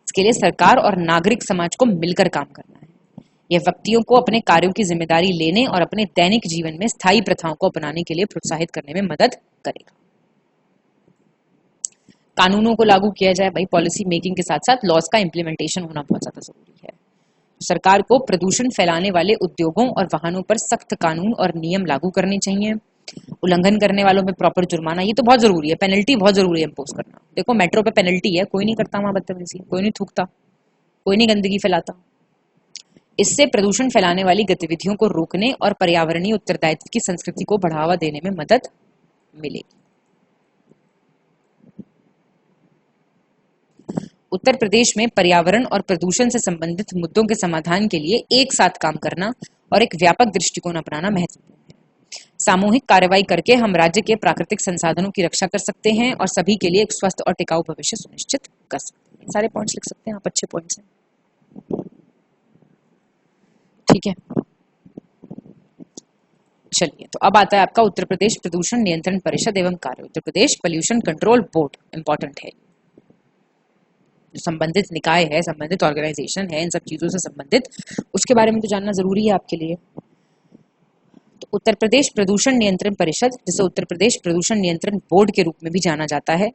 इसके लिए सरकार और नागरिक समाज को मिलकर काम करना है। यह व्यक्तियों को अपने कार्यों की जिम्मेदारी लेने और अपने दैनिक जीवन में स्थायी प्रथाओं को अपनाने के लिए प्रोत्साहित करने में मदद करेगा। कानूनों को लागू किया जाए भाई, पॉलिसी मेकिंग के साथ साथ लॉज का इम्प्लीमेंटेशन होना बहुत ज्यादा जरूरी है। सरकार को प्रदूषण फैलाने वाले उद्योगों और वाहनों पर सख्त कानून और नियम लागू करने चाहिए। उल्लंघन करने वालों में प्रॉपर जुर्माना, ये तो बहुत जरूरी है, पेनल्टी बहुत जरूरी है इम्पोज करना। देखो मेट्रो पे पेनल्टी है, कोई नहीं करता वहां बदतमीजी, कोई नहीं थूकता, कोई नहीं गंदगी फैलाता। इससे प्रदूषण फैलाने वाली गतिविधियों को रोकने और पर्यावरणीय उत्तरदायित्व की संस्कृति को बढ़ावा देने में मदद मिलेगी। उत्तर प्रदेश में पर्यावरण और प्रदूषण से संबंधित मुद्दों के समाधान के लिए एक साथ काम करना और एक व्यापक दृष्टिकोण अपनाना महत्वपूर्ण है। सामूहिक कार्रवाई करके हम राज्य के प्राकृतिक संसाधनों की रक्षा कर सकते हैं और सभी के लिए एक स्वस्थ और टिकाऊ भविष्य सुनिश्चित कर सकते हैं। सारे पॉइंट्स लिख सकते हैं आप, अच्छे पॉइंट्स हैं, ठीक है। चलिए, तो अब आता है आपका उत्तर प्रदेश प्रदूषण नियंत्रण परिषद एवं कार्य, Uttar Pradesh pollution control board. Important है, जो संबंधित निकाय है, संबंधित ऑर्गेनाइजेशन है, इन सब चीजों से संबंधित, उसके बारे में तो जानना जरूरी है आपके लिए। तो उत्तर प्रदेश प्रदूषण नियंत्रण परिषद, जिसे उत्तर प्रदेश प्रदूषण नियंत्रण बोर्ड के रूप में भी जाना जाता है,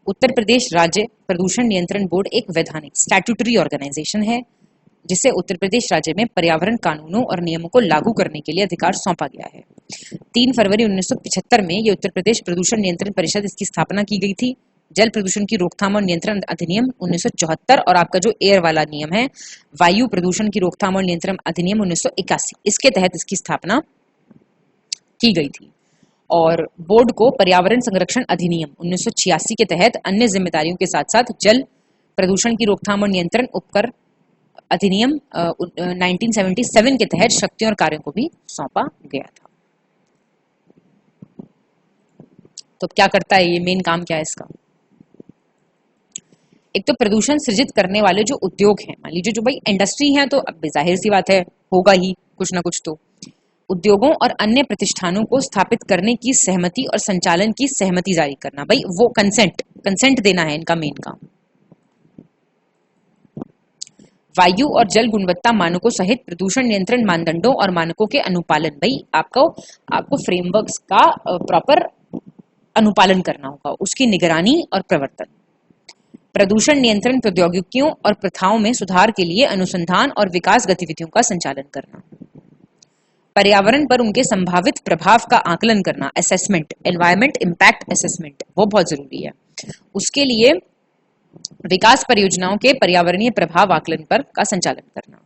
उत्तर प्रदेश राज्य प्रदूषण नियंत्रण बोर्ड एक वैधानिक स्टैट्यूटरी ऑर्गेनाइजेशन है जिसे उत्तर प्रदेश राज्य में पर्यावरण कानूनों और नियमों को लागू करने के लिए अधिकार सौंपा गया है। 3 फरवरी 1975 में ये उत्तर प्रदेश प्रदूषण नियंत्रण परिषद, इसकी स्थापना की गई थी। जल प्रदूषण की रोकथाम और नियंत्रण अधिनियम 1974 और आपका जो एयर वाला नियम है, वायु प्रदूषण की रोकथाम और नियंत्रण अधिनियम 1981, इसके तहत इसकी स्थापना की गई थी। और बोर्ड को पर्यावरण संरक्षण अधिनियम 1986 के तहत अन्य जिम्मेदारियों के साथ साथ जल प्रदूषण की रोकथाम और नियंत्रण उपकर अधिनियम 1977 के तहत शक्तियों और कार्यों को भी सौंपा गया था। तो क्या करता है ये, मेन काम क्या है इसका? एक तो प्रदूषण सृजित करने वाले जो उद्योग हैं, मान लीजिए जो भाई इंडस्ट्री है, तो अब जाहिर सी बात है होगा ही कुछ ना कुछ, तो उद्योगों और अन्य प्रतिष्ठानों को स्थापित करने की सहमति और संचालन की सहमति जारी करना, भाई वो कंसेंट देना है इनका मेन काम। वायु और जल गुणवत्ता मानकों सहित प्रदूषण नियंत्रण मानदंडों और मानकों के अनुपालन, भाई आपको फ्रेमवर्क्स का प्रॉपर अनुपालन करना होगा, उसकी निगरानी और प्रवर्तन। प्रदूषण नियंत्रण प्रौद्योगिकियों और प्रथाओं में सुधार के लिए अनुसंधान और विकास गतिविधियों का संचालन करना। पर्यावरण पर उनके संभावित प्रभाव का आकलन करना, असेसमेंट, एनवायरमेंट इम्पैक्ट असेसमेंट, वो बहुत जरूरी है। उसके लिए विकास परियोजनाओं के पर्यावरणीय प्रभाव आकलन पर का संचालन करना।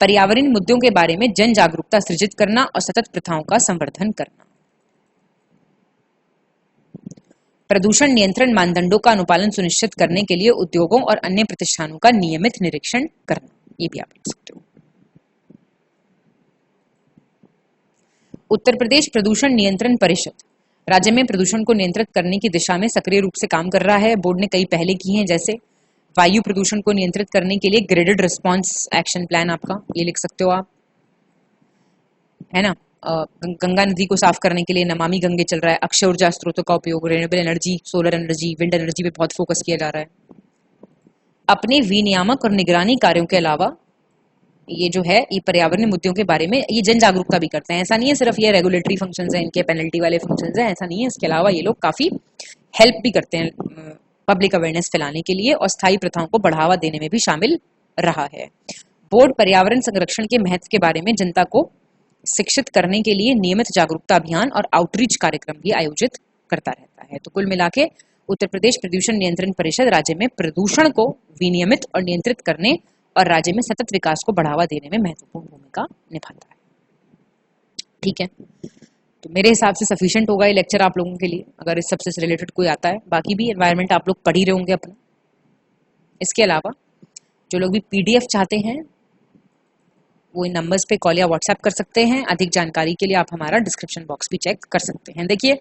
पर्यावरणीय मुद्दों के बारे में जन जागरूकता सृजित करना और सतत प्रथाओं का संवर्धन करना। प्रदूषण नियंत्रण मानदंडों का अनुपालन सुनिश्चित करने के लिए उद्योगों और अन्य प्रतिष्ठानों का नियमित निरीक्षण करना, ये भी आप लिख सकते हो। उत्तर प्रदेश प्रदूषण नियंत्रण परिषद राज्य में प्रदूषण को नियंत्रित करने की दिशा में सक्रिय रूप से काम कर रहा है। बोर्ड ने कई पहले की हैं, जैसे वायु प्रदूषण को नियंत्रित करने के लिए ग्रेडेड रिस्पांस एक्शन प्लान, आपका ये लिख सकते हो आप, है ना। गंगा नदी को साफ करने के लिए नमामि गंगे चल रहा है। अक्षय ऊर्जा स्रोतों का उपयोग, renewable energy, solar energy, wind energy पे बहुत फोकस किया जा रहा है। अपने विनियामक और निगरानी कार्यों के अलावा ये जो है ये पर्यावरणीय मुद्दों के बारे में ये जन जागरूकता भी करते हैं। ऐसा नहीं है सिर्फ ये रेगुलेटरी फंक्शंस हैं, इनके पेनल्टी वाले फंक्शंस हैं, ऐसा नहीं है। इसके अलावा ये लोग काफी हेल्प भी करते हैं पब्लिक अवेयरनेस फैलाने के लिए, और स्थायी प्रथाओं को बढ़ावा देने में भी शामिल रहा है। बोर्ड पर्यावरण संरक्षण के महत्व के बारे में जनता को शिक्षित करने के लिए नियमित जागरूकता अभियान और आउटरीच कार्यक्रम भी आयोजित करता रहता है। तो कुल मिला के उत्तर प्रदेश प्रदूषण नियंत्रण परिषद राज्य में प्रदूषण को विनियमित और नियंत्रित करने और राज्य में सतत विकास को बढ़ावा देने में महत्वपूर्ण भूमिका निभाता है। ठीक है, तो मेरे हिसाब से सफिशिएंट होगा ये लेक्चर आप लोगों के लिए, अगर इस सबसे रिलेटेड कोई आता है। बाकी भी एनवायरनमेंट आप लोग पढ़ ही रहे होंगे अपना। इसके अलावा जो लोग भी पीडीएफ चाहते हैं वो इन नंबर्स पे कॉल या व्हाट्सएप कर सकते हैं। अधिक जानकारी के लिए आप हमारा डिस्क्रिप्शन बॉक्स भी चेक कर सकते हैं। देखिए,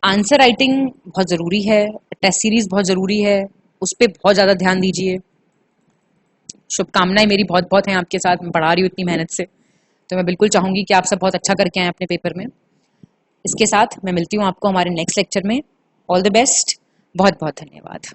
आंसर राइटिंग बहुत ज़रूरी है, टेस्ट सीरीज बहुत ज़रूरी है, उस पर बहुत ज़्यादा ध्यान दीजिए। शुभकामनाएं मेरी बहुत बहुत हैं आपके साथ, मैं पढ़ा रही हूँ इतनी मेहनत से, तो मैं बिल्कुल चाहूँगी कि आप सब बहुत अच्छा करके आएँ अपने पेपर में। इसके साथ मैं मिलती हूँ आपको हमारे नेक्स्ट लेक्चर में। ऑल द बेस्ट, बहुत बहुत धन्यवाद।